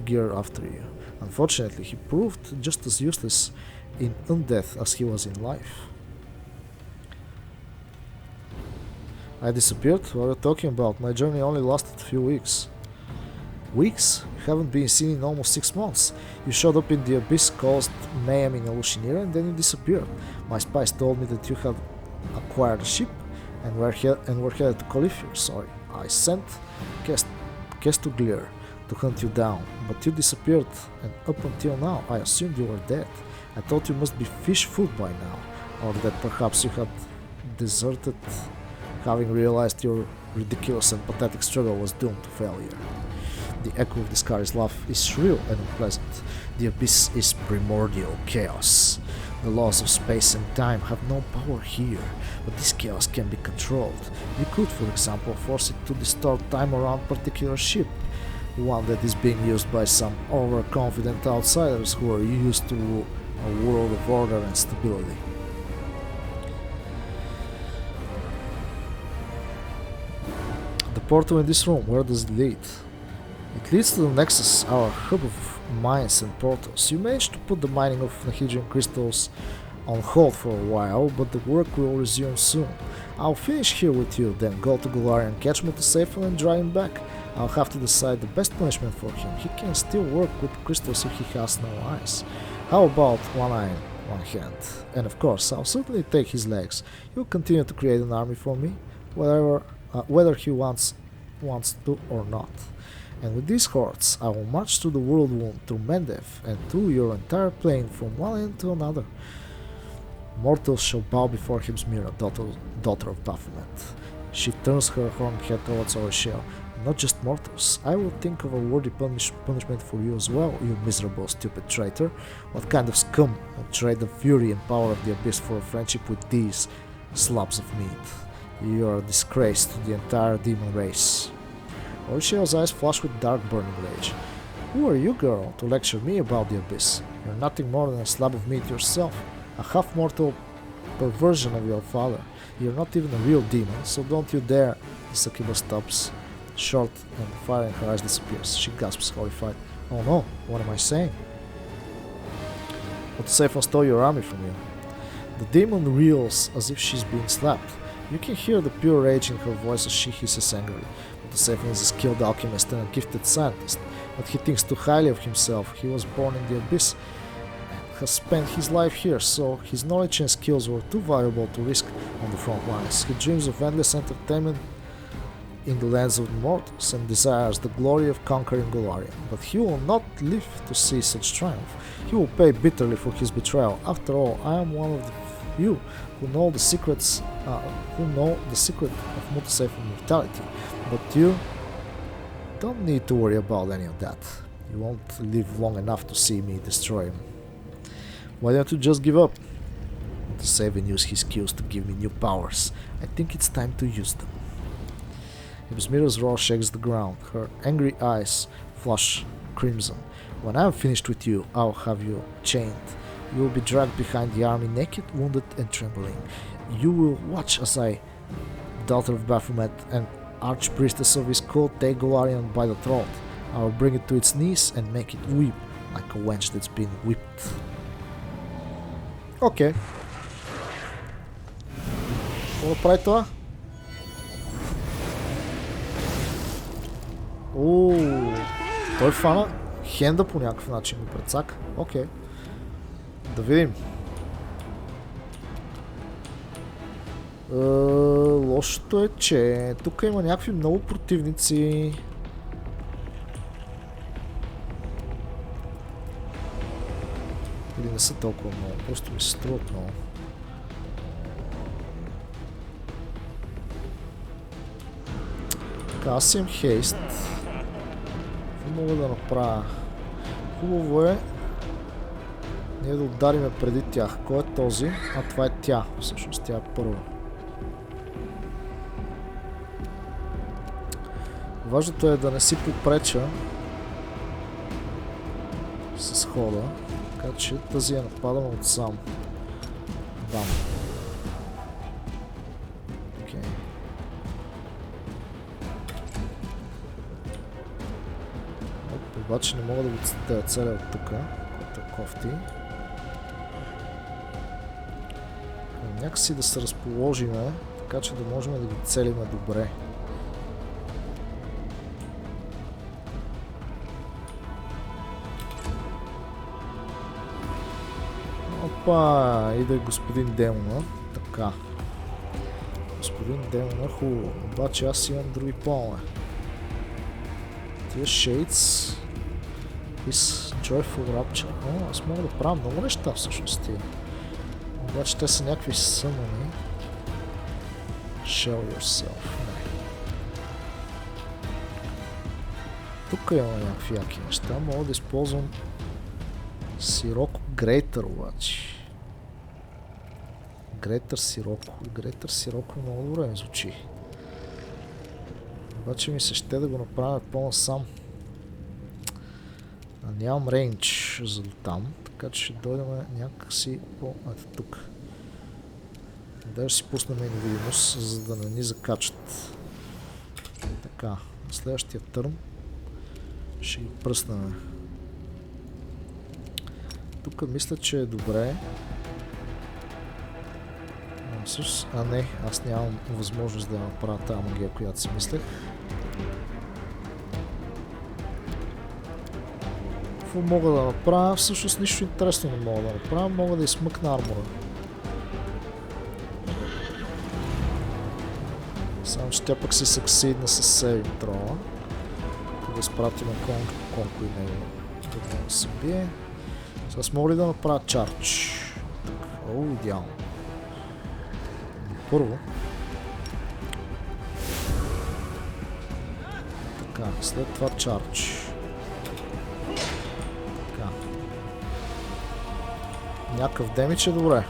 Gear after you. Unfortunately, he proved just as useless in undeath as he was in life. I disappeared? What are you talking about? My journey only lasted a few weeks. Weeks? You haven't been seen in almost 6 months. You showed up in the abyss, caused mayhem in Alushinira, and then you disappeared. My spies told me that you had acquired a ship and were headed to Califir. Sorry. I sent Glear to hunt you down, but you disappeared, and up until now I assumed you were dead. I thought you must be fish food by now, or that perhaps you had deserted, having realized your ridiculous and pathetic struggle was doomed to failure. The echo of the Scar's laugh is shrill and unpleasant. The abyss is primordial chaos. The laws of space and time have no power here, but this chaos can be controlled. You could, for example, force it to distort time around a particular ship, one that is being used by some overconfident outsiders who are used to a world of order and stability. The portal in this room, where does it lead? It leads to the Nexus, our hub of mines and portals. You managed to put the mining of Nahidrian crystals on hold for a while, but the work will resume soon. I'll finish here with you, then go to Galarian, catch Mutasaphel and drive him back. I'll have to decide the best punishment for him. He can still work with crystals if he has no eyes. How about one eye and one hand? And of course, I'll certainly take his legs. You'll continue to create an army for me, whatever whether he wants to or not. And with these hordes, I will march through the world wound, through Mendev, and through your entire plane from one end to another. Mortals shall bow before ХЕПЗАМИRA, daughter of Baphomet. She turns her horned head towards Orishel. Not just mortals. I will think of a worthy punishment for you as well, you miserable, stupid traitor. What kind of scum would trade the fury and power of the abyss for a friendship with these slabs of meat? You are a disgrace to the entire demon race. Orishel's eyes flash with dark burning rage. Who are you, girl, to lecture me about the abyss? You're nothing more than a slab of meat yourself, a half-mortal perversion of your father. You're not even a real demon, so don't you dare. The succubus stops short and the fire in her eyes disappears. She gasps, horrified. Oh no, what am I saying? Mutsaphon stole your army from you. The demon reels as if she's being slapped. You can hear the pure rage in her voice as she hisses angrily. Mutsaphon is a skilled alchemist and a gifted scientist, but he thinks too highly of himself. He was born in the abyss and has spent his life here, so his knowledge and skills were too valuable to risk on the front lines. He dreams of endless entertainment in the lands of the mortals and desires the glory of conquering Golarion, but he will not live to see such triumph. He will pay bitterly for his betrayal. After all, I am one of the few who know the secret of Mutsaphon mortality, but you don't need to worry about any of that. You won't live long enough to see me destroy him. Why don't you just give up? Mutsaphon used his skills to give me new powers. I think it's time to use them. ХЕПЗАМИRA's roar shakes the ground. Her angry eyes flush crimson. When I am finished with you, I'll have you chained. You will be dragged behind the army naked, wounded and trembling. You will watch as I, daughter of Baphomet and archpriestess of his cult, take Golarion by the throat. I will bring it to its knees and make it weep like a wench that's been whipped. Окей. Какво да прави това? Той фана хенда по някакъв начин го прецака. Окей. Да видим. Лошото е, че тук има някакви много противници. Или не са толкова много, просто ми се струват много. Така, аз имам хейст. Какво мога да направя? Хубаво е ние да удариме преди тях. Кой е този? А това е тя. Всъщност тя е първа. Важното е да не си попреча с хода. Така че тази я нападаме отсам. Бам. Окей. Обаче не мога да го целя от тук, което е кофти. Някакси да се разположиме, така че да можем да ги целиме добре. Опа, иде господин демона. Така. Господин демона, хубаво. Обаче аз имам други планове. Тия Shades is Joyful Rapture. О, аз мога да правя много неща всъщност тия. Обаче те са някакви съмъни. Show yourself. Не. Тук има някакви яки неща. Мога да използвам Сироко Грейтър обаче. Грейтър Сироко. Грейтър Сироко много добре ми звучи. Обаче ми се ще да го направя по-насам. Нямам рейндж за до там, така че ще дойдем някакси по... Ето тук. Даже си пуснем невидимост, за да не ни закачат. Така, на следващия търн ще ги пръснем. Тук мисля, че е добре. А не, аз нямам възможност да направя тази магия, която си мислех. Какво мога да направя? Всъщност нищо интересно не мога да направя. Мога да измъкна армора. Само че тя пък се съксидна с сейвинг трола. Да изпратим конко и него да се бие. Сега мога ли да направя чардж? О, идеално. Първо. Така, след това чардж. Така. Някакъв демидж е добре.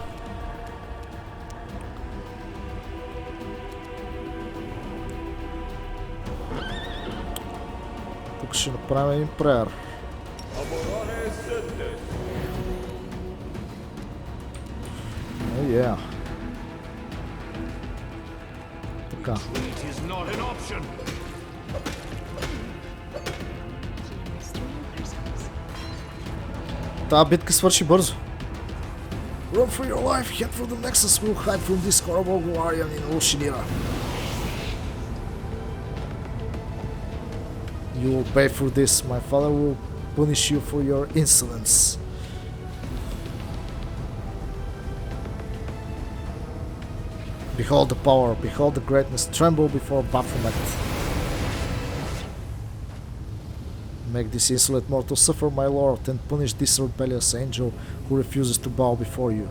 Тук ще направим един преер. Yeah. Така. Тази битка свърши бързо. Run for your life, head for the Nexus, will hide from this horrible guardian in Oceanira. You will pay for this. My father will punish you for your insolence. Behold the power, behold the greatness, tremble before Baphomet. Make this insolent mortal suffer, my lord, and punish this rebellious angel who refuses to bow before you.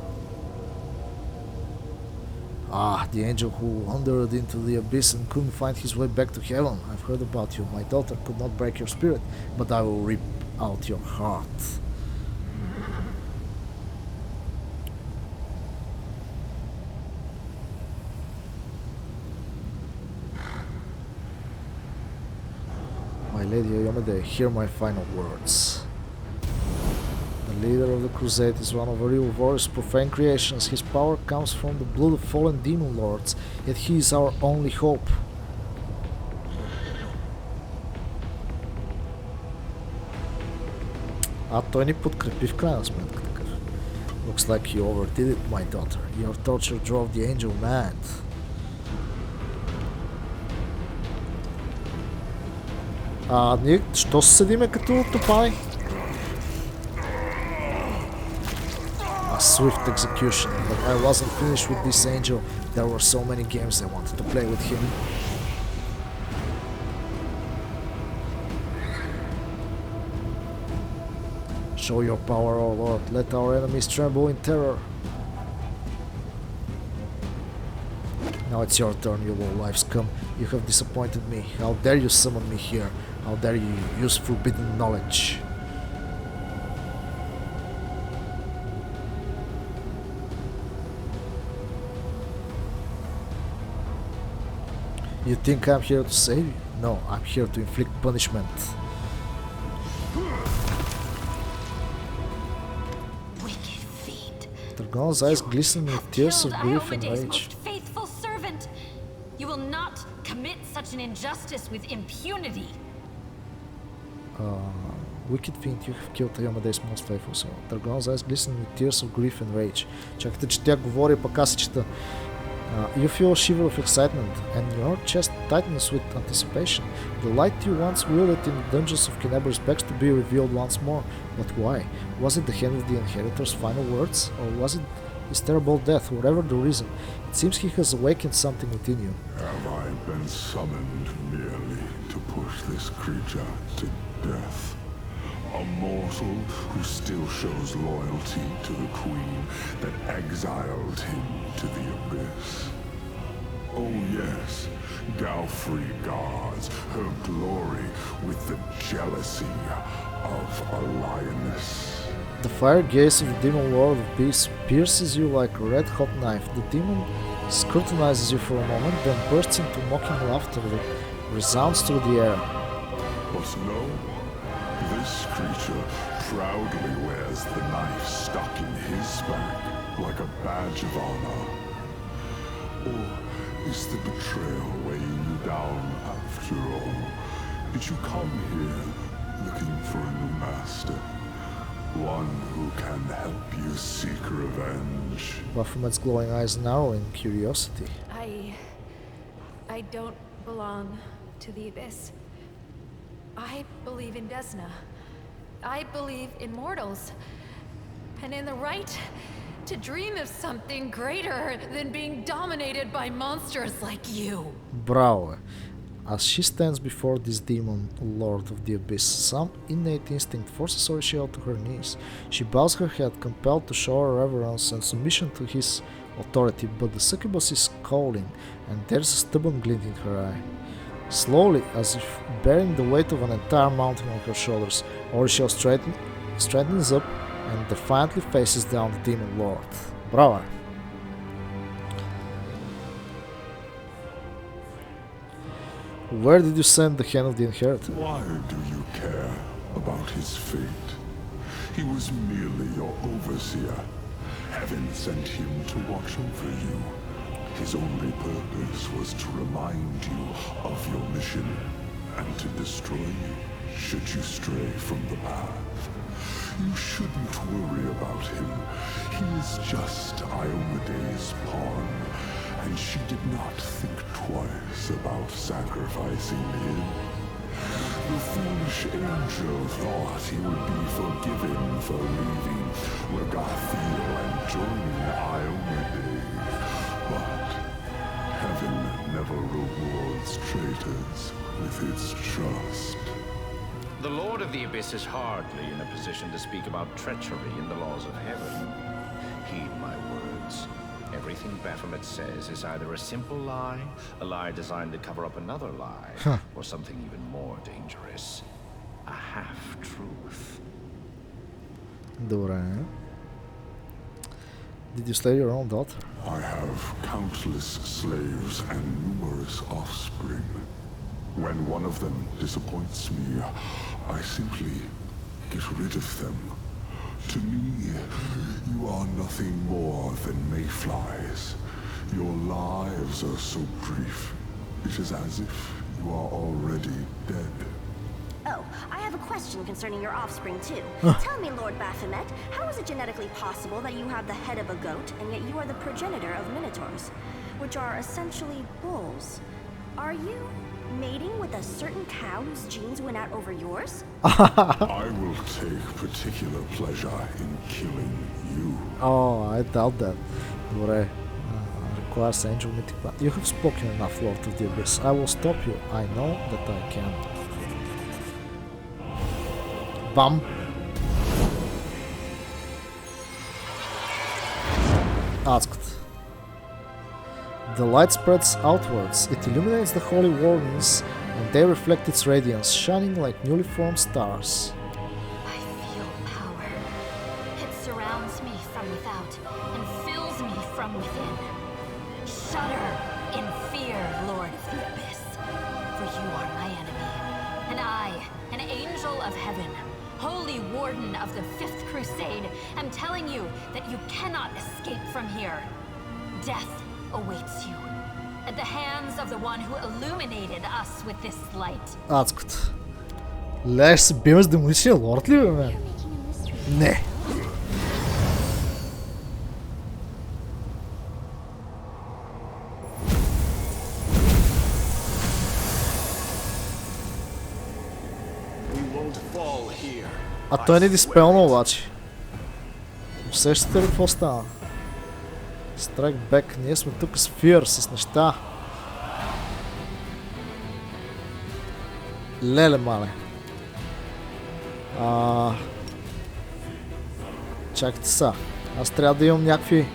Ah, the angel who wandered into the abyss and couldn't find his way back to heaven. I've heard about you. My daughter could not break your spirit, but I will rip out your heart. My lady Ayomede, hear my final words. The leader of the crusade is one of the real warrior's profane creations. His power comes from the blood of fallen demon lords, yet he is our only hope. А той ни подкрепи в крайна сметка такъв. Looks like you overdid it, my daughter. Your torture drove the angel mad. Ние, що се седиме като топай? A swift execution, but I wasn't finished with this angel. There were so many games I wanted to play with him. Show your power, O Lord. Let our enemies tremble in terror. Now it's your turn, you low lives come. You have disappointed me. How dare you summon me here? How dare you use forbidden knowledge? You think I'm here to save you? No, I'm here to inflict punishment. Wicked fiend. Dragon's eyes glisten with tears of grief and rage. Faithful servant. You will not commit such an injustice with impunity. Wicked fiend, you have killed Ayamede's most faithful servant. Dragon's eyes glisten with tears of grief and rage. Чакайте, че тя говори, пък аз се чета. You feel a shiver of excitement, and your chest tightens with anticipation. The light you once wielded in the dungeons of Kineber begs to be revealed once more. But why? Was it the hand of the inheritor's final words, or was it his terrible death? Whatever the reason, it seems he has awakened something within you. Have I been summoned merely to push this creature to death? A mortal who still shows loyalty to the queen that exiled him to the abyss. Oh yes, Galfrey guards her glory with the jealousy of a lioness. The fire gaze of the demon lord of beasts pierces you like a red-hot knife. The demon scrutinizes you for a moment, then bursts into mocking laughter that resounds through the air. But no, this creature proudly wears the knife stuck in his back like a badge of honor. Or is the betrayal weighing you down after all? Did you come here looking for a new master? One who can help you seek revenge? Baphomet's glowing eyes narrow in curiosity. I don't belong to the abyss. I believe in Desna. I believe in mortals. And in the right to dream of something greater than being dominated by monsters like you. Браво е. As she stands before this demon lord of the abyss, some innate instinct forces Orishiel to her knees. She bows her head, compelled to show her reverence and submission to his authority, but the succubus is calling, and there's a stubborn glint in her eye. Slowly, as if bearing the weight of an entire mountain on her shoulders, Orishiel straightens up and defiantly faces down the demon lord. Браво! Where did you send the hand of the inheritor? Why do you care about his fate? He was merely your overseer. Heaven sent him to watch over you. His only purpose was to remind you of your mission and to destroy you should you stray from the path. You shouldn't worry about him. He is just Iomede's pawn, and she did not think twice about sacrificing him. The foolish angel thought he would be forgiven for leaving Regathiel and joining Iomede. But heaven never rewards traitors with its trust. The Lord of the Abyss is hardly in a position to speak about treachery in the laws of heaven. Heed my words. Everything Baphomet says is either a simple lie, a lie designed to cover up another lie, or something even more dangerous. A half-truth. Добре. Did you slay your own daughter? I have countless slaves and numerous offspring. When one of them disappoints me, I simply get rid of them. To me, you are nothing more than mayflies. Your lives are so brief. It is as if you are already dead. Oh, I have a question concerning your offspring too. Tell me, Lord Baphomet, how is it genetically possible that you have the head of a goat and yet you are the progenitor of minotaurs, which are essentially bulls? Are you mating with a certain cow whose genes went out over yours? I will take particular pleasure in killing you. Oh, I doubt that. Добре. Requires angel mythic plant. You have spoken enough, Lord of the Abyss. I will stop you. I know that I can. Bam! Asked. The light spreads outwards. It illuminates the holy wardens, and they reflect its radiance, shining like newly formed stars. I feel power. It surrounds me from without and fills me from within. Shudder in fear, Lord of the Abyss, for you are my enemy, and I, an angel of heaven, holy warden of the Fifth Crusade, am telling you that you cannot escape from here. Death awaits you at the hands of the one who illuminated us with this light. Адското. Ляш се биме с демоничния лорд ли, бе, мен? Не. А той не диспелна обаче. Усещате ли какво става? Strike back. Ние сме тук с Fear, с неща. Леле, мале. Чакайте са. Аз трябва да имам някакви...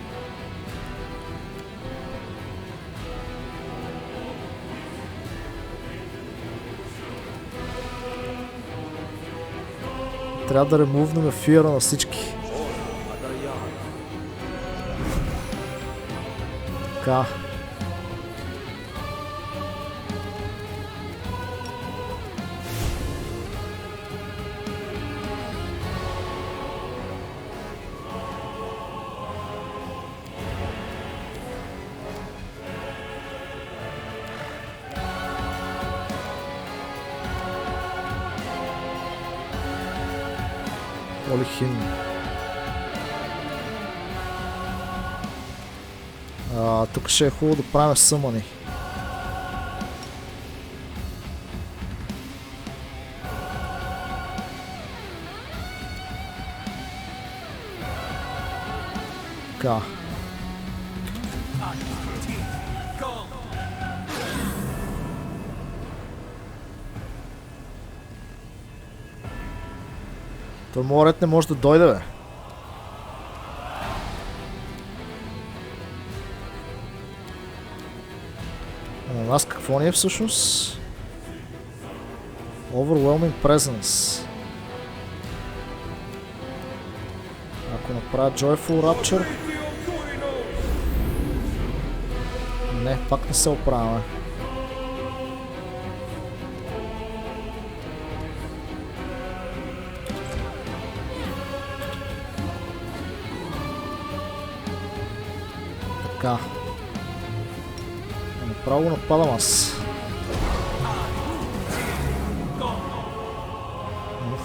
Трябва да ремувнем Fear на всички. Така. Олихин. Тук ще е хубаво да правим съмъни. Така. Той моят ред не може да дойде, бе. А на нас какво ни е всъщност? Overwhelming presence. Ако направя Joyful Rapture... Не, пак не се оправяме. Така. Направо нападам аз.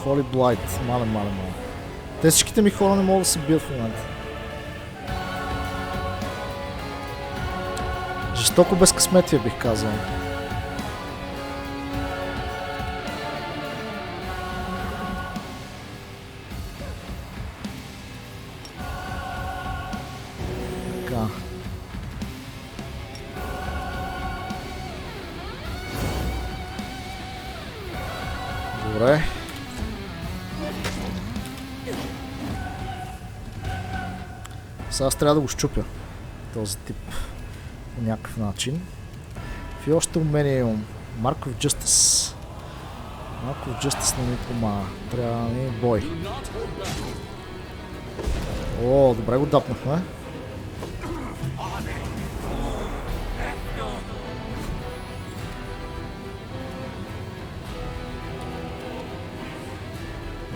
Holy Blight. Мале. Те всичките ми хора не могат да се бият в момента. Жестоко безкъсметие, бих казал. Така. Добре. Сега аз трябва да го щупя този тип по някакъв начин. И още умения имам. Mark of Justice. Mark of Justice не ми помага. Трябва да ми бой. О, добре го дапнахме.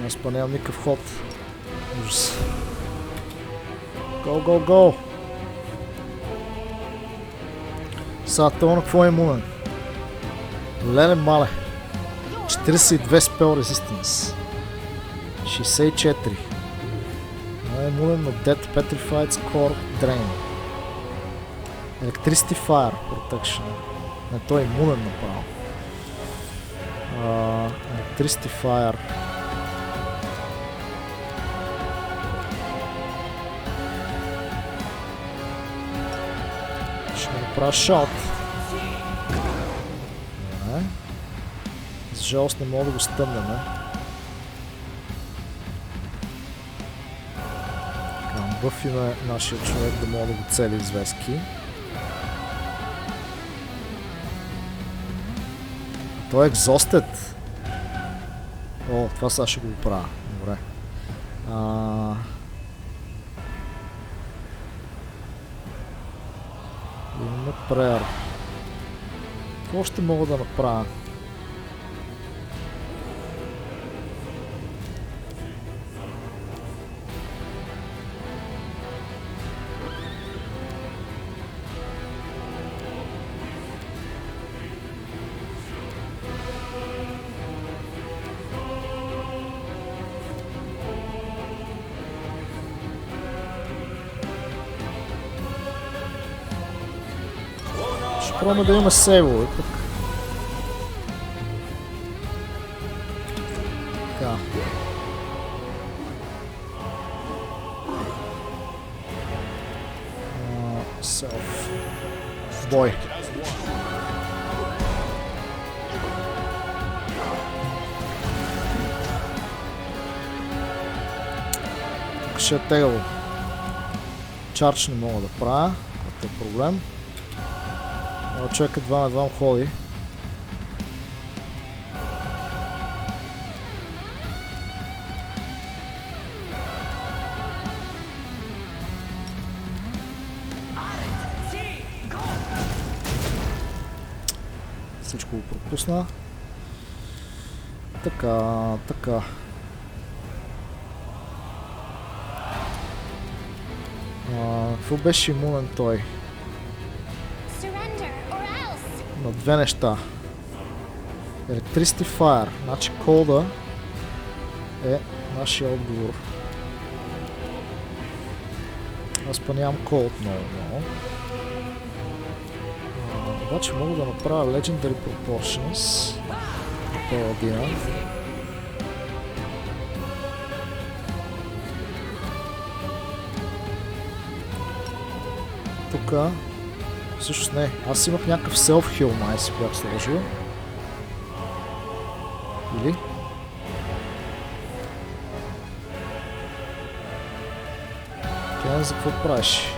Аз па нямам никакъв ход. Ужас. Go! Сега това на какво е имунен? Леле мале. 42 спел резистенс. 64. Това е имунен на Dead, Petrified, Score, Drain. Electricity Fire Protection. Не, той е имунен направо. Electricity Fire. Направя шаут. За жалост не мога да го стъмнем. Бъфиме нашия човек да мога да го цели известки. Той е екзостед. О, това сега ще го правя. Добре. Имаме преер. Какво ще мога да направя? Пробваме да имаме сейвове тук. Така. Селф. Бой. Тук ще е тегаво. Чардж не мога да правя. Това е проблем. Човека 2 на 2 ходи. Всичко го пропусна. Така. Какво беше имунен той? На две неща. Electricity Fire. Значи колда е нашия отговор. Аз па нямам колд много. Обаче мога да направя Legendary Proportions. Година. тук. Всъщност не. Аз имах някакъв self-heal, май си бях сложил. Или? Тя за какво правиш?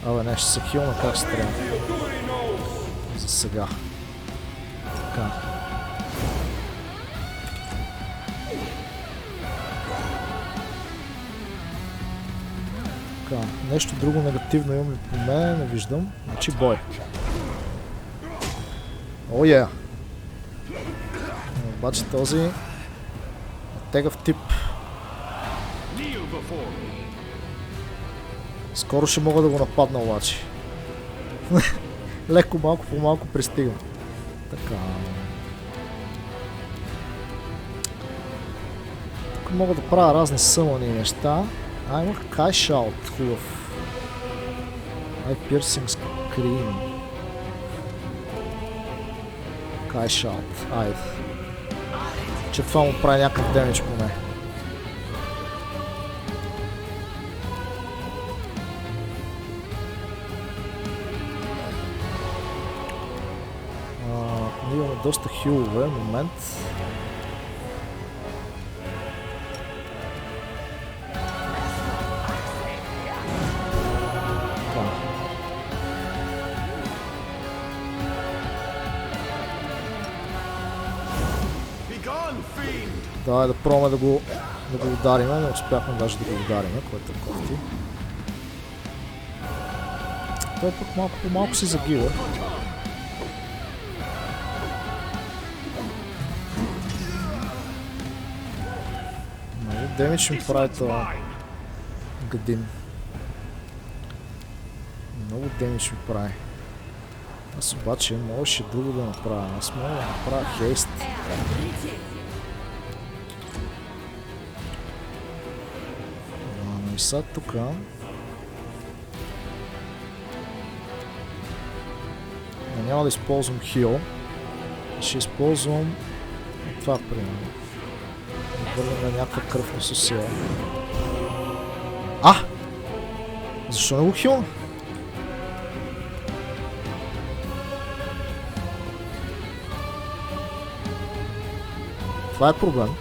Абе, не, ще се хилна как се трябва. За сега. Така. Така. Нещо друго негативно имам ли по мен? Не виждам. Значи бой. О, yeah. Обаче този е тегав тип. Скоро ще мога да го нападна обаче. Леко, малко по малко пристигам. Така. Тук мога да правя разни съмани неща. Имах кайшаут, хубав. Пирсинг скрин. Кайшаут, айде. Че това му прави някакъв демидж поне. Имаме доста хилове, момент. Давай да пробваме да го удариме, не успяхме даже да го удариме, което е кофти. Той пък малко по малко си загива. Демидж ми прави това Годин. Много демидж ми прави. Аз обаче можеше друго да направя. Аз мога да направя хейст. И сега тук няма да използвам хил. Ще използвам това примерно. Върнем на някаква кръв на сусия. Защо не го хилна? Това е проблем.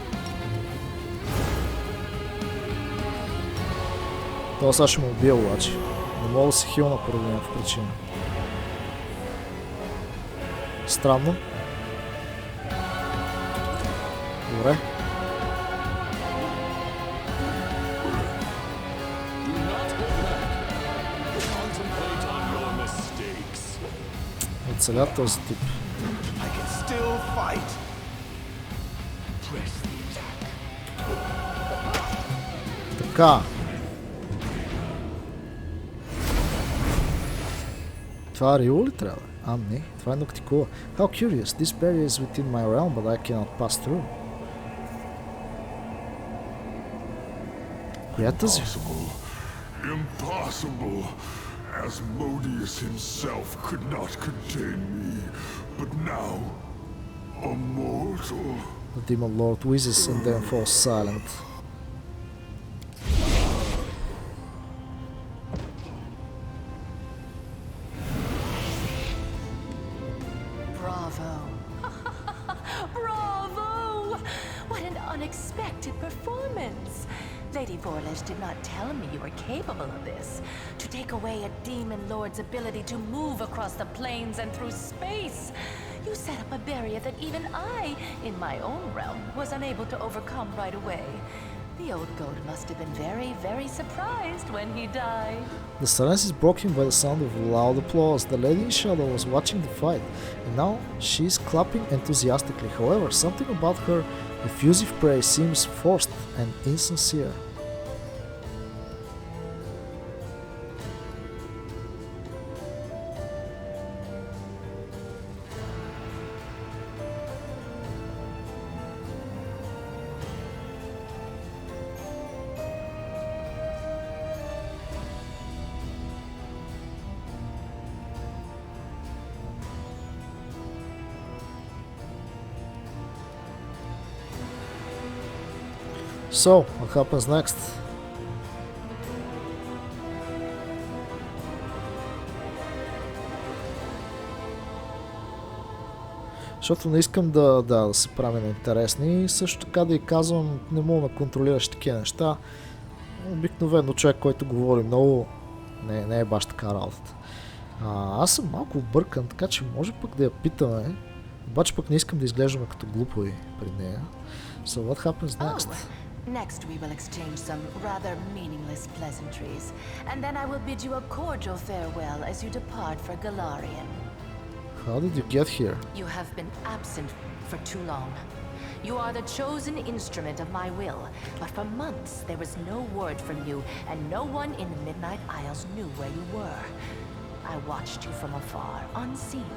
Това сега ще му убия обаче. Не мога да се хилна поради някаква причина. Странно. Добре. Оцеля този тип. Така. Това Рио ли трябва? Не. Това е Ноктикула. How curious. This barrier is within my realm, but I cannot pass through. Коя е тази? Impossible. Asmodeus himself could not contain me, but now a mortal. The demon lord whizzes and then falls silent. Bravo. Bravo! What an unexpected performance. Lady Vorlesh did not tell me you were capable of this. To take away a demon lord's ability to move across the plains and through space. You set up a barrier that even I, in my own realm, was unable to overcome right away. The old goat must have been very, very surprised when he died. The silence is broken by the sound of loud applause. The lady in shadow was watching the fight, and now she is clapping enthusiastically. However, something about her effusive praise seems forced and insincere. So, what happens next? Защото не искам да се прави на интересни и също така да й казвам, не мога да контролираш такива неща. Обикновено човек, който говори много, не е баш така работата. Аз съм малко объркан, така че може пък да я питаме, обаче пък не искам да изглеждаме като глупови пред нея. So what happens next? Next we will exchange some rather meaningless pleasantries, and then I will bid you a cordial farewell as you depart for Galarian. How did you get here? You have been absent for too long. You are the chosen instrument of my will, but for months there was no word from you, and no one in the Midnight Isles knew where you were. I watched you from afar, unseen,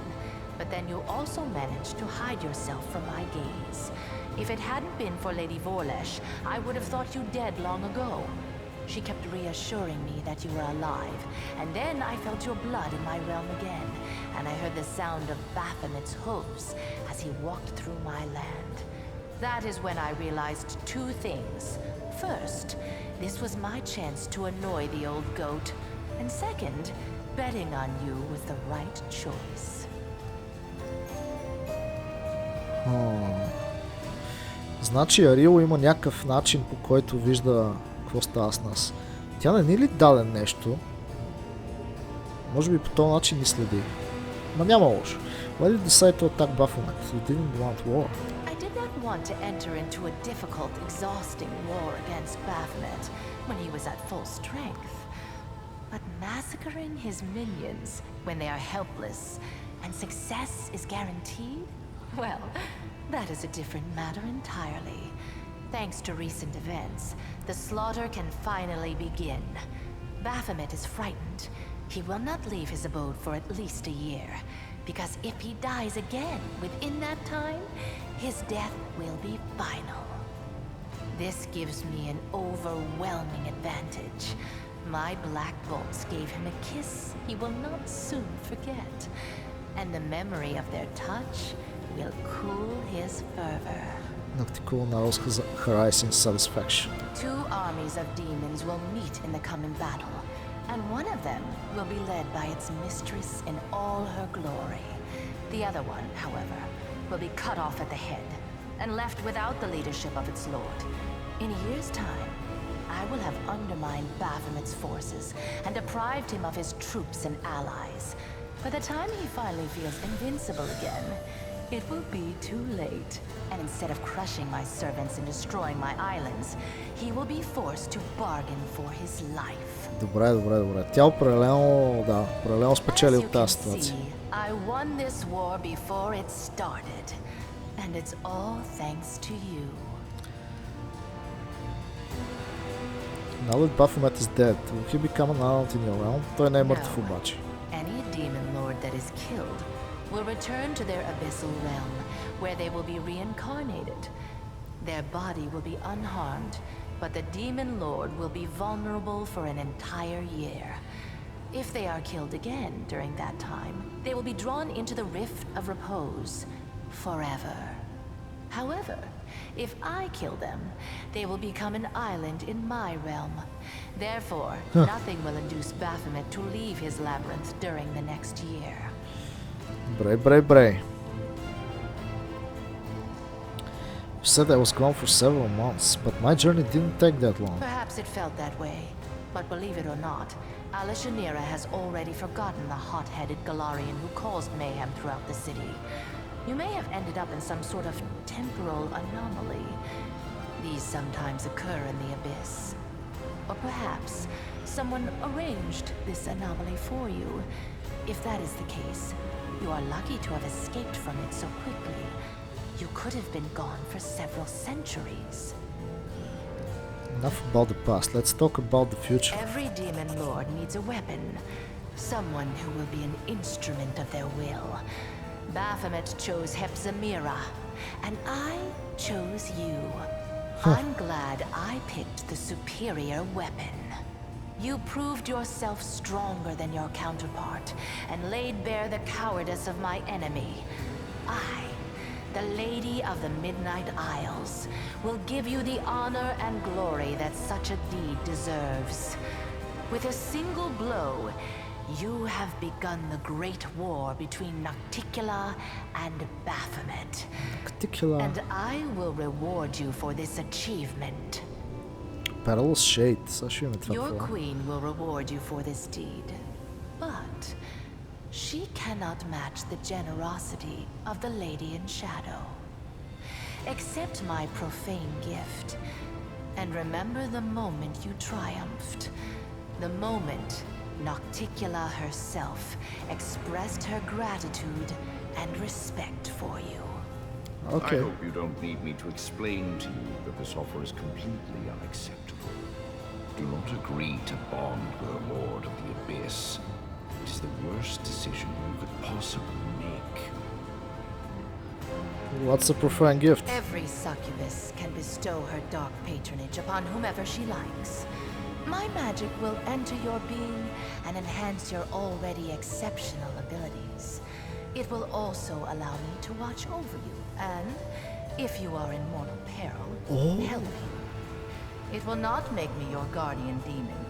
but then you also managed to hide yourself from my gaze. If it hadn't been for Lady Vorlesh, I would have thought you dead long ago. She kept reassuring me that you were alive, and then I felt your blood in my realm again, and I heard the sound of Baphomet's hooves as he walked through my land. That is when I realized two things. First, this was my chance to annoy the old goat, and second, betting on you was the right choice. Значи Арил има някакъв начин, по който вижда какво става с нас. Тя не ни ли даде нещо? Може би по този начин ни следи. Ма няма лошо. Why did you decide to attack Baphomet? You didn't want war. I did not want to enter into a difficult, exhausting war against Baphomet when he was at full strength. But massacring his minions when they are helpless and success is guaranteed? Well, that is a different matter entirely. Thanks to recent events, the slaughter can finally begin. Baphomet is frightened. He will not leave his abode for at least a year, because if he dies again within that time, his death will be final. This gives me an overwhelming advantage. My black bolts gave him a kiss he will not soon forget, and the memory of their touch will cool his fervor. Noctical narrows her eyes in satisfaction. Two armies of demons will meet in the coming battle, and one of them will be led by its mistress in all her glory. The other one, however, will be cut off at the head and left without the leadership of its lord. In a year's time, I will have undermined Baphomet's forces and deprived him of his troops and allies. By the time he finally feels invincible again, it will be too late. And instead of crushing my servants and destroying my islands, he will be forced to bargain for his life. Добре. Тя определено спечели от тази ситуация. I won this war before it started, and it's all thanks to you. Now that Baphomet is dead, will he become an adult in your realm? Той не е мъртв обаче. Any demon lord that is killed will return to their abyssal realm, where they will be reincarnated. Their body will be unharmed, but the demon lord will be vulnerable for an entire year. If they are killed again during that time, they will be drawn into the Rift of Repose forever. However, if I kill them, they will become an island in my realm. Therefore, nothing will induce Baphomet to leave his labyrinth during the next year. Bray. You said I was gone for several months, but my journey didn't take that long. Perhaps it felt that way, but believe it or not, Alishanira has already forgotten the hot-headed Galarian who caused mayhem throughout the city. You may have ended up in some sort of temporal anomaly. These sometimes occur in the abyss. Or perhaps someone arranged this anomaly for you. If that is the case, you are lucky to have escaped from it so quickly. You could have been gone for several centuries. Enough about the past, let's talk about the future. Every demon lord needs a weapon. Someone who will be an instrument of their will. Baphomet chose ХЕПЗАМИRA, and I chose you. I'm glad I picked the superior weapon. You proved yourself stronger than your counterpart, and laid bare the cowardice of my enemy. I, the Lady of the Midnight Isles will give you the honor and glory that such a deed deserves. With a single blow, you have begun the great war between Nocticula and Baphomet. Nocticula. And I will reward you for this achievement. Perilous Shade. Сега ще имаме това. Your queen will reward you for this deed. But she cannot match the generosity of the Lady in Shadow. Accept my profane gift, and remember the moment you triumphed. The moment Nocticula herself expressed her gratitude and respect for you. Okay. I hope you don't need me to explain to you that this offer is completely unacceptable. Do not agree to bond with a Lord of the Abyss. It is the worst decision you could possibly make. What's a profane gift? Every succubus can bestow her dark patronage upon whomever she likes. My magic will enter your being and enhance your already exceptional abilities. It will also allow me to watch over you and, if you are in mortal peril, help you. It will not make me your guardian demon,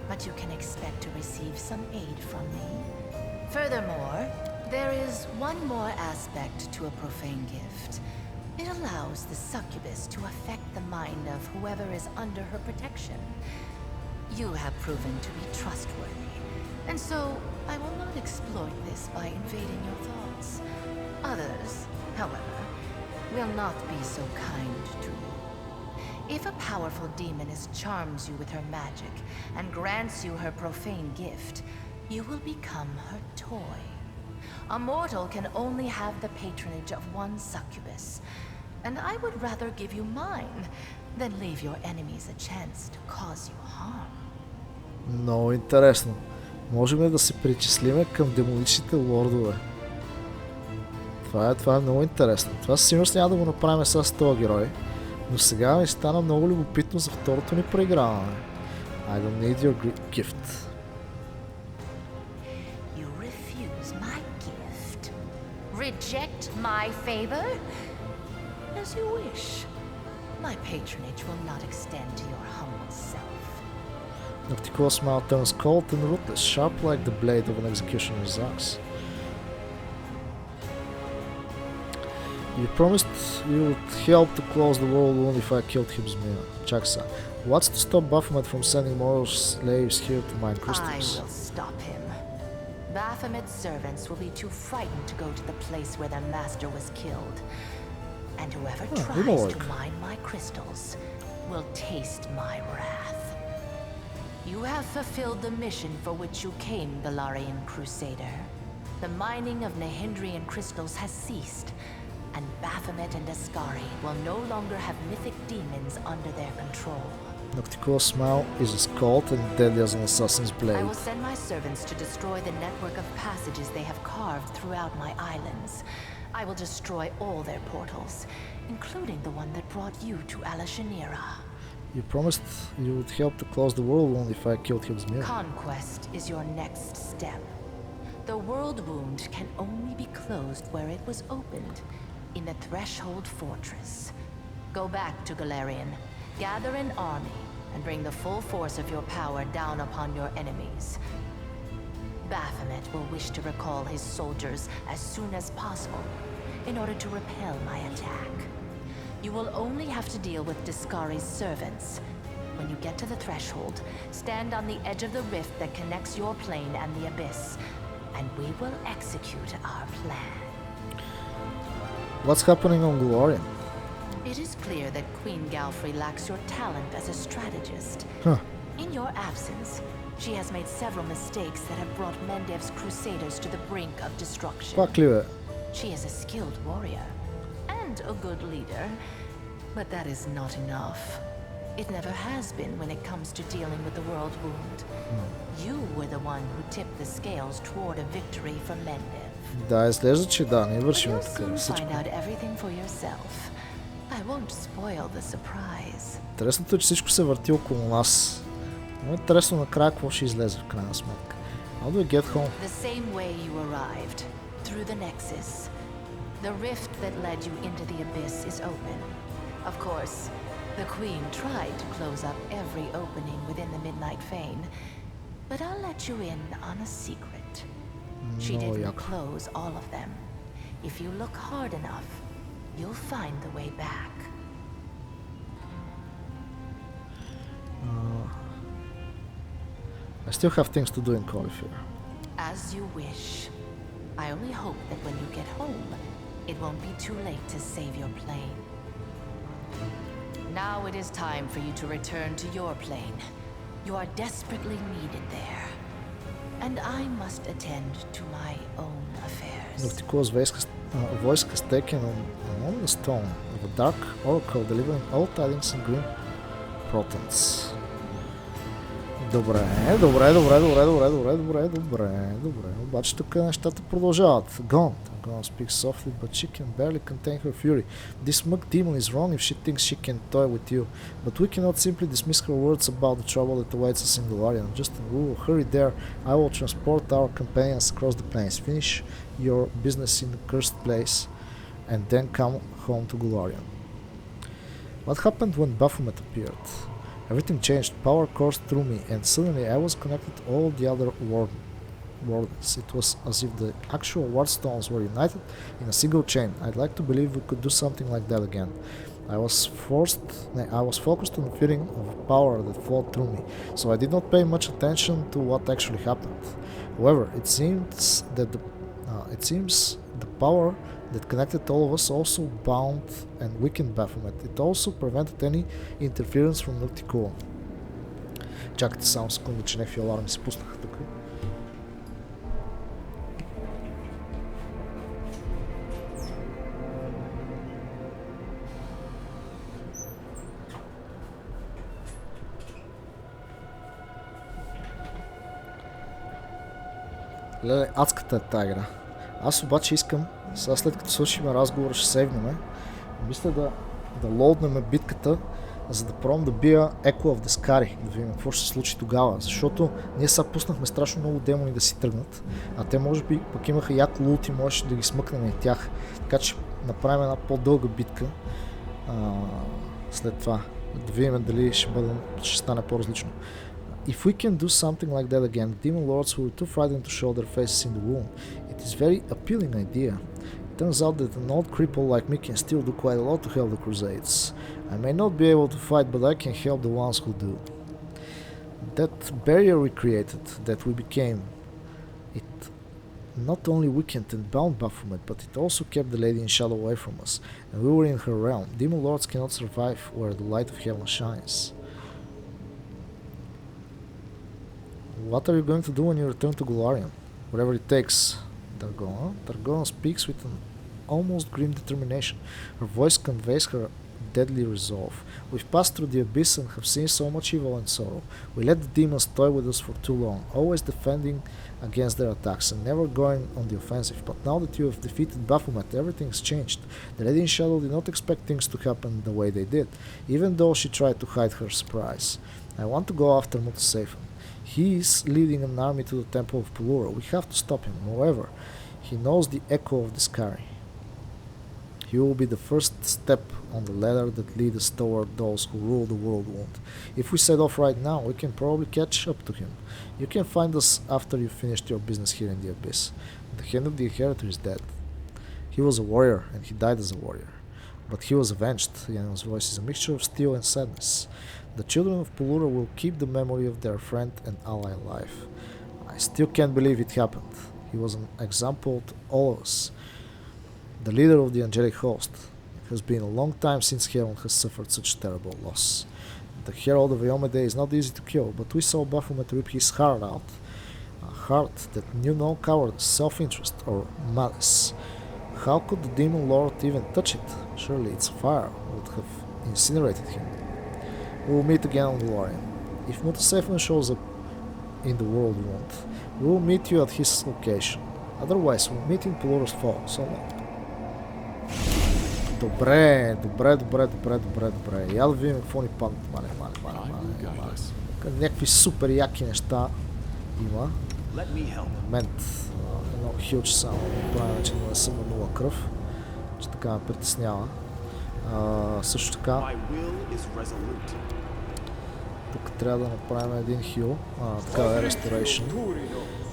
but you can expect to receive some aid from me. Furthermore, there is one more aspect to a profane gift. It allows the succubus to affect the mind of whoever is under her protection. You have proven to be trustworthy, and so I will not exploit this by invading your thoughts. Others, however, will not be so kind to you. If a powerful demoness charms you with her magic and grants you her profane gift, you will become her toy. A mortal can only have the patronage of one succubus, and I would rather give you mine than leave your enemies a chance to cause you harm. Много интересно. Можем ли да се причислиме към демоничните лордове? Това е много интересно. Това със сигурност няма да го направим с този герой, но сега ми стана много любопитно за второто ни проиграване. I don't need your gift. You refuse my gift? Reject my favor? As you wish. My patronage will not extend to your humble self. Nocticula's smile turns cold and ruthless, sharp like the blade of an executioner's axe. You promised you would help to close the world wound if I killed ХЕПЗАМИРА. Chaksa. What's to stop Baphomet from sending more slaves here to mine crystals? I will stop him. Baphomet's servants will be too frightened to go to the place where their master was killed. And whoever tries to mine my crystals will taste my wrath. You have fulfilled the mission for which you came, Galarian Crusader. The mining of Nehindrian crystals has ceased, and Baphomet and Ascari will no longer have mythic demons under their control. Nocticula's smile is as cold and deadly as an assassin's blade. I will send my servants to destroy the network of passages they have carved throughout my islands. I will destroy all their portals, including the one that brought you to Alashanira. You promised you would help to close the world wound if I killed ХЕПЗАМИРА. Conquest is your next step. The world wound can only be closed where it was opened, in the Threshold Fortress. Go back to Galarian, gather an army, and bring the full force of your power down upon your enemies. Baphomet will wish to recall his soldiers as soon as possible, in order to repel my attack. You will only have to deal with Discari's servants. When you get to the threshold, stand on the edge of the rift that connects your plane and the Abyss, and we will execute our plan. What's happening on Glorian? It is clear that Queen Galfrey lacks your talent as a strategist. Huh. In your absence, she has made several mistakes that have brought Mendev's crusaders to the brink of destruction. Пак ли бе? She is a skilled warrior and a good leader, but that is not enough. It never has been when it comes to dealing with the world wound. You were the one who tipped the scales toward a victory for Mendev. Да, изглежда, че да, ние But вършим you'll така. soon Всичко. find out everything for yourself. I won't spoil the surprise. Интересното е, че всичко се върти около нас. Но е интересно накрая какво ще излезе в крайна сметка. How do we get home? The same way you arrived, through the Nexus. The rift that led you into the abyss is open. Of course, the Queen tried to close up every opening within the Midnight Fane, but I'll let you in on a secret. She didn't close all of them. If you look hard enough, you'll find the way back. I still have things to do in Cauliflower. As you wish. I only hope that when you get home, it won't be too late to save your plane. Now it is time for you to return to your plane. You are desperately needed there. And I must attend to my own affairs. Noctico's voice has taken on the stone of a dark oracle delivering all tidings and grim portents. Добре. Обаче тук нещата продължават. Gone speaks softly, but she can barely contain her fury. This mug demon is wrong if she thinks she can toy with you. But we cannot simply dismiss her words about the trouble that awaits us in Golarion. Just hurry there. I will transport our companions across the plains. Finish your business in the cursed place, and then come home to Golarion. What happened when Baphomet appeared? Everything changed. Power coursed through me, and suddenly I was connected to all the other wardens. It was as if the actual ward stones were united in a single chain. I'd like to believe we could do something like that again. I was focused on the feeling of power that flowed through me, so I did not pay much attention to what actually happened. However, it seems the power that connected all of us also bound and weakened Baphomet. It also prevented any interference from Nocticola. Чакайте само секунда, че някакви аларми се пуснаха тук. Леле, адската е тая игра. Аз обаче искам, сега след като свършим разговора, ще сейвнем. Мисля да лоуднем битката, за да пробвам да бия Echo of the Scary, да видим какво ще се случи тогава. Защото ние сега пуснахме страшно много демони да си тръгнат, а те може би пък имаха яко лут и можеше да ги смъкнем и тях. Така че направим една по-дълга битка след това, да видим дали ще стане по-различно. If we can do something like that again, the demon lords will be too frightened to show their faces in the womb. It is a very appealing idea. It turns out that an old cripple like me can still do quite a lot to help the Crusades. I may not be able to fight, but I can help the ones who do. That barrier we created, that we became, it not only weakened and bound Baphomet, but it also kept the Lady in Shadow away from us, and we were in her realm. Demon lords cannot survive where the light of heaven shines. What are you going to do when you return to Golarion? Whatever it takes. Targon speaks with an almost grim determination. Her voice conveys her deadly resolve. We've passed through the abyss and have seen so much evil and sorrow. We let the demons toy with us for too long, always defending against their attacks and never going on the offensive. But now that you have defeated Baphomet, everything's changed. The Lady in Shadow did not expect things to happen the way they did, even though she tried to hide her surprise. I want to go after Mutosephan. He is leading an army to the Temple of Pelura. We have to stop him. However, he knows the echo of the Scary. He will be the first step on the ladder that leads us toward those who rule the world won't. If we set off right now, we can probably catch up to him. You can find us after you've finished your business here in the Abyss. The hand of the Inheritor is dead. He was a warrior, and he died as a warrior. But he was avenged. Yanon's voice is a mixture of steel and sadness. The children of Pelura will keep the memory of their friend and ally alive. I still can't believe it happened. He was an example to all of us. The leader of the angelic host. It has been a long time since Heaven has suffered such terrible loss. The herald of Iomede is not easy to kill, but we saw Baphomet rip his heart out. A heart that knew no cowardice, self-interest, or malice. How could the demon lord even touch it? Surely its fire would have incinerated him. We will meet again on Golarion. If Mutosephan shows up in the world wound, we will meet you at his location. Otherwise, we'll meet in Pelura's fall. So long. Добре. Я да видим какво ни падат. Някакви супер яки неща има. Момент. Едно хилч само. Правя, че не съм на нула кръв. че така ме притеснява. Също така, тук трябва да направим един хил, така е Restoration.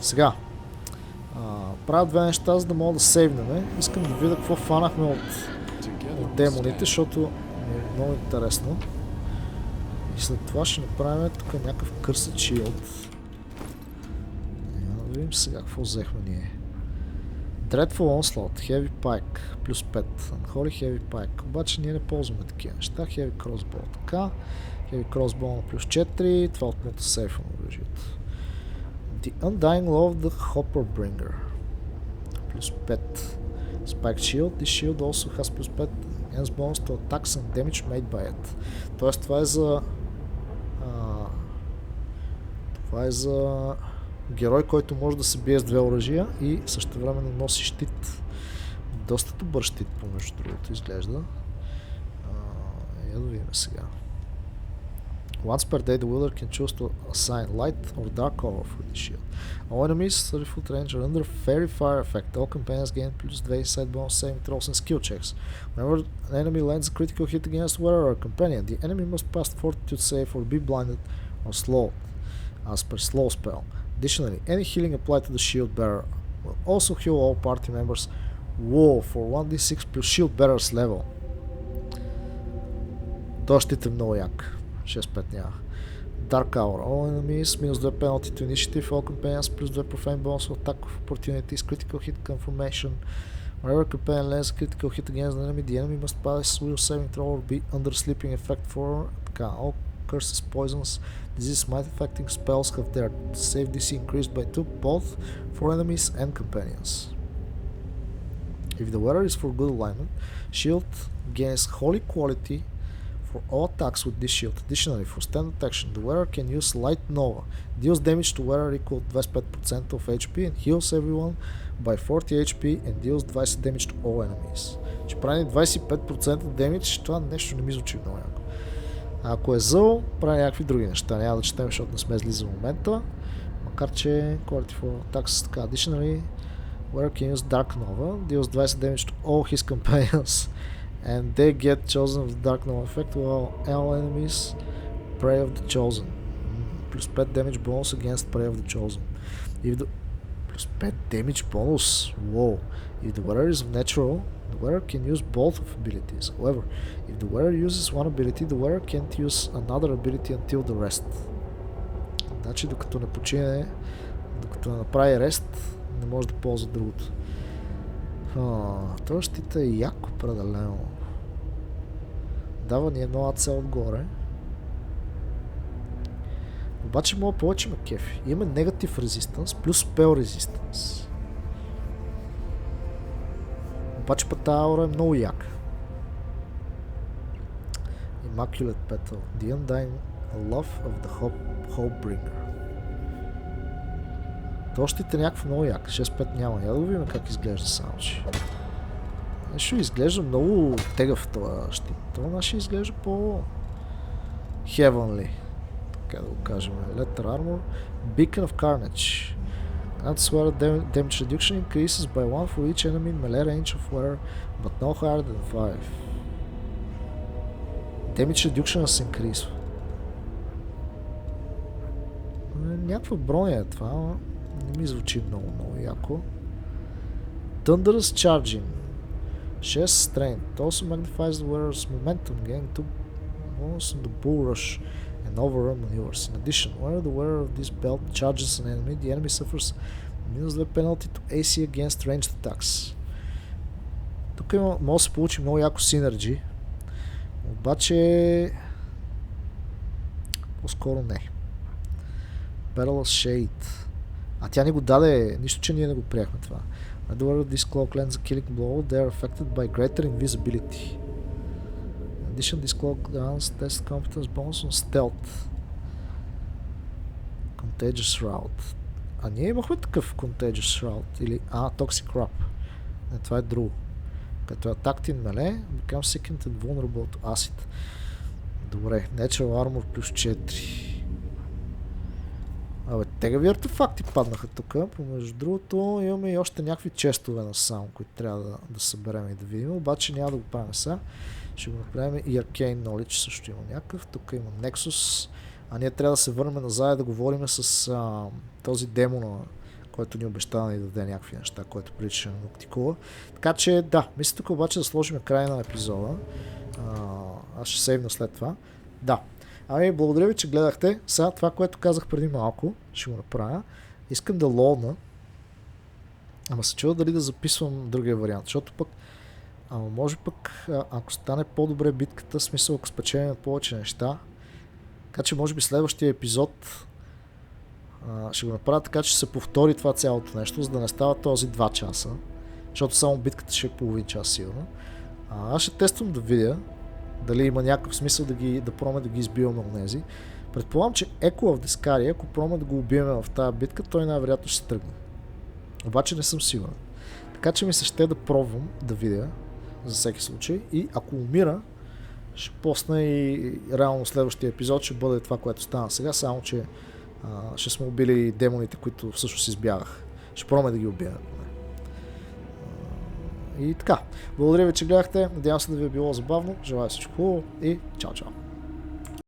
Сега, правя две неща, за да мога да сейвнем. Искам да видя какво фанахме от демоните, защото ми е много интересно. И след това ще направим тук някакъв Cursed Shield. Да видим сега какво взехме ние. Dreadful Onslaught, Heavy Pike, плюс 5. Unholy Heavy Pike. Обаче ние не ползваме такива неща. Heavy Crossbow, така. Heavy Crossbow на плюс 4. Това от моята сейфа на оръжието. The Undying Law of the Hopperbringer. Плюс 5. Spike Shield. This shield also has плюс 5 against bonus to attacks and damage made by it. Тоест това е за герой, който може да се бие с две оръжия и същевременно носи щит. Доста добър щит, помежду другото изглежда. Я да видим сега. Once per day, the wielder can choose to assign light or dark cover for the shield. All enemies 30-foot range are under fairy fire effect. All companions gain plus 2 side bonus saving throws and skill checks. Whenever an enemy lands a critical hit against wearer or companion, the enemy must pass the fortitude save or be blinded or slowed, as per slow spell. Additionally, any healing applied to the shield bearer will also heal all party members. Whoa, for 1d6 plus shield bearer's level. Този щит е много як. 6-5 няма. Dark Hour. All enemies, минус 2 penalty to initiative. All companions, plus 2 profane bonus of attack of opportunities. Critical hit confirmation. Whenever a companion lands a critical hit against the enemy must pass will saving throw or be under sleeping effect for така. All curses, poisons, disease, might affecting spells have their save DC increased by 2 both for enemies and companions. If the wearer is for good alignment, shield gains holy quality for all attacks with this shield. Additionally, for standard action, the wearer can use Light Nova, deals damage to wearer equal to 25% of HP and heals everyone by 40 HP and deals 20 damage to all enemies. Че прави 25% damage, това нещо не ми звучи много яко. Ако е зъл, прави някакви други неща. Няма да четем, защото не сме зли за момента. Макар че quality for attacks така. Additionally, wearer can use Dark Nova, deals 20 damage to all his companions. And they get chosen with Dark Nova effect while all enemies Prey of the Chosen. Plus 5 damage bonus against Prey of the Chosen. Plus 5 damage bonus? Whoa. If the wearer is natural, the wearer can use both of abilities. However, if the wearer uses one ability, the wearer can't use another ability until the rest. Значи докато не почине, докато не направи рест, не може да ползва другото. Това щита е яко определено. Дава ни едно АЦ отгоре. Обаче мога повече ме кефи. Имаме негатив резистанс плюс спел резистанс. Обаче път тази аура е много яка. Immaculate Petal. The Undying Love of the Hopebringer. То щит е някакво много як. 6-5 няма. Я да видим как изглежда само, че. Нещо изглежда много тегъв това щит. Това наши изглежда по heavenly. Така да го кажем. Letter Armor. Beacon of Carnage. Anti-Sweater damage reduction increases by 1 for each enemy in melee range of wearer, but no higher than 5. Damage reduction се increase. Някаква броня е това, но не ми звучи много яко. Thunderous Charging. 6 Strain. It also magnifies the wearer's momentum, gaining 2 bonus on the Bull Rush and overrun maneuvers. In addition, whenever the wearer of this belt charges an enemy, the enemy suffers minus 2 penalty to AC against ranged attacks. Тук може да се получи много яко синерджи, обаче по-скоро не. Perilous Shade. А тя ни го даде, нищо, че ние не го приехме това. When the wearer of this cloak lands a killing blow, they are affected by greater invisibility. In addition, this cloak grants test competence bonus on stealth. Contagious Shroud. А ние имахме такъв Contagious Shroud или... Toxic Wrap. Не, това е друго. Като attacked in melee, becomes sickened and vulnerable to acid. Добре, Natural Armor плюс 4. Абе, тегави артефакти паднаха тук. Помежду другото имаме и още някакви честове насам, които трябва да съберем и да видим. Обаче няма да го правим сега. Ще го направим и Arcane Knowledge също има някакъв. Тук има Nexus. А ние трябва да се върнем назад и да говорим с този демона, който ни обещава да ни даде някакви неща, който прилича на Ноктикула. Така че да, мисля тук обаче да сложим край на епизода. Аз ще сейвна след това. Да. Ами, благодаря ви, че гледахте. Сега това, което казах преди малко, ще го направя. Искам да лоудна. Ама се чува дали да записвам другия вариант, защото пък може пък, ако стане по-добре битката, смисъл, ако спечелим повече неща. Така че може би следващия епизод ще го направя така, че ще се повтори това цялото нещо, за да не става този 2 часа. Защото само битката ще е половин час сигурно. Аз ще тествам да видя дали има някакъв смисъл да пробваме да ги избиваме онези. Предполагам, че Еко в Дискария, ако пробваме да го убием в тази битка, той най-вероятно ще се тръгне. Обаче не съм сигурен. Така че ми се ще да пробвам да видя за всеки случай и ако умира, ще посна и реално следващия епизод ще бъде това, което стана сега, само че ще сме убили демоните, които всъщност избягах. Ще пробваме да ги убием. И така. Благодаря ви, че гледахте. Надявам се да ви е било забавно. Желая всичко хубаво и чао-чао.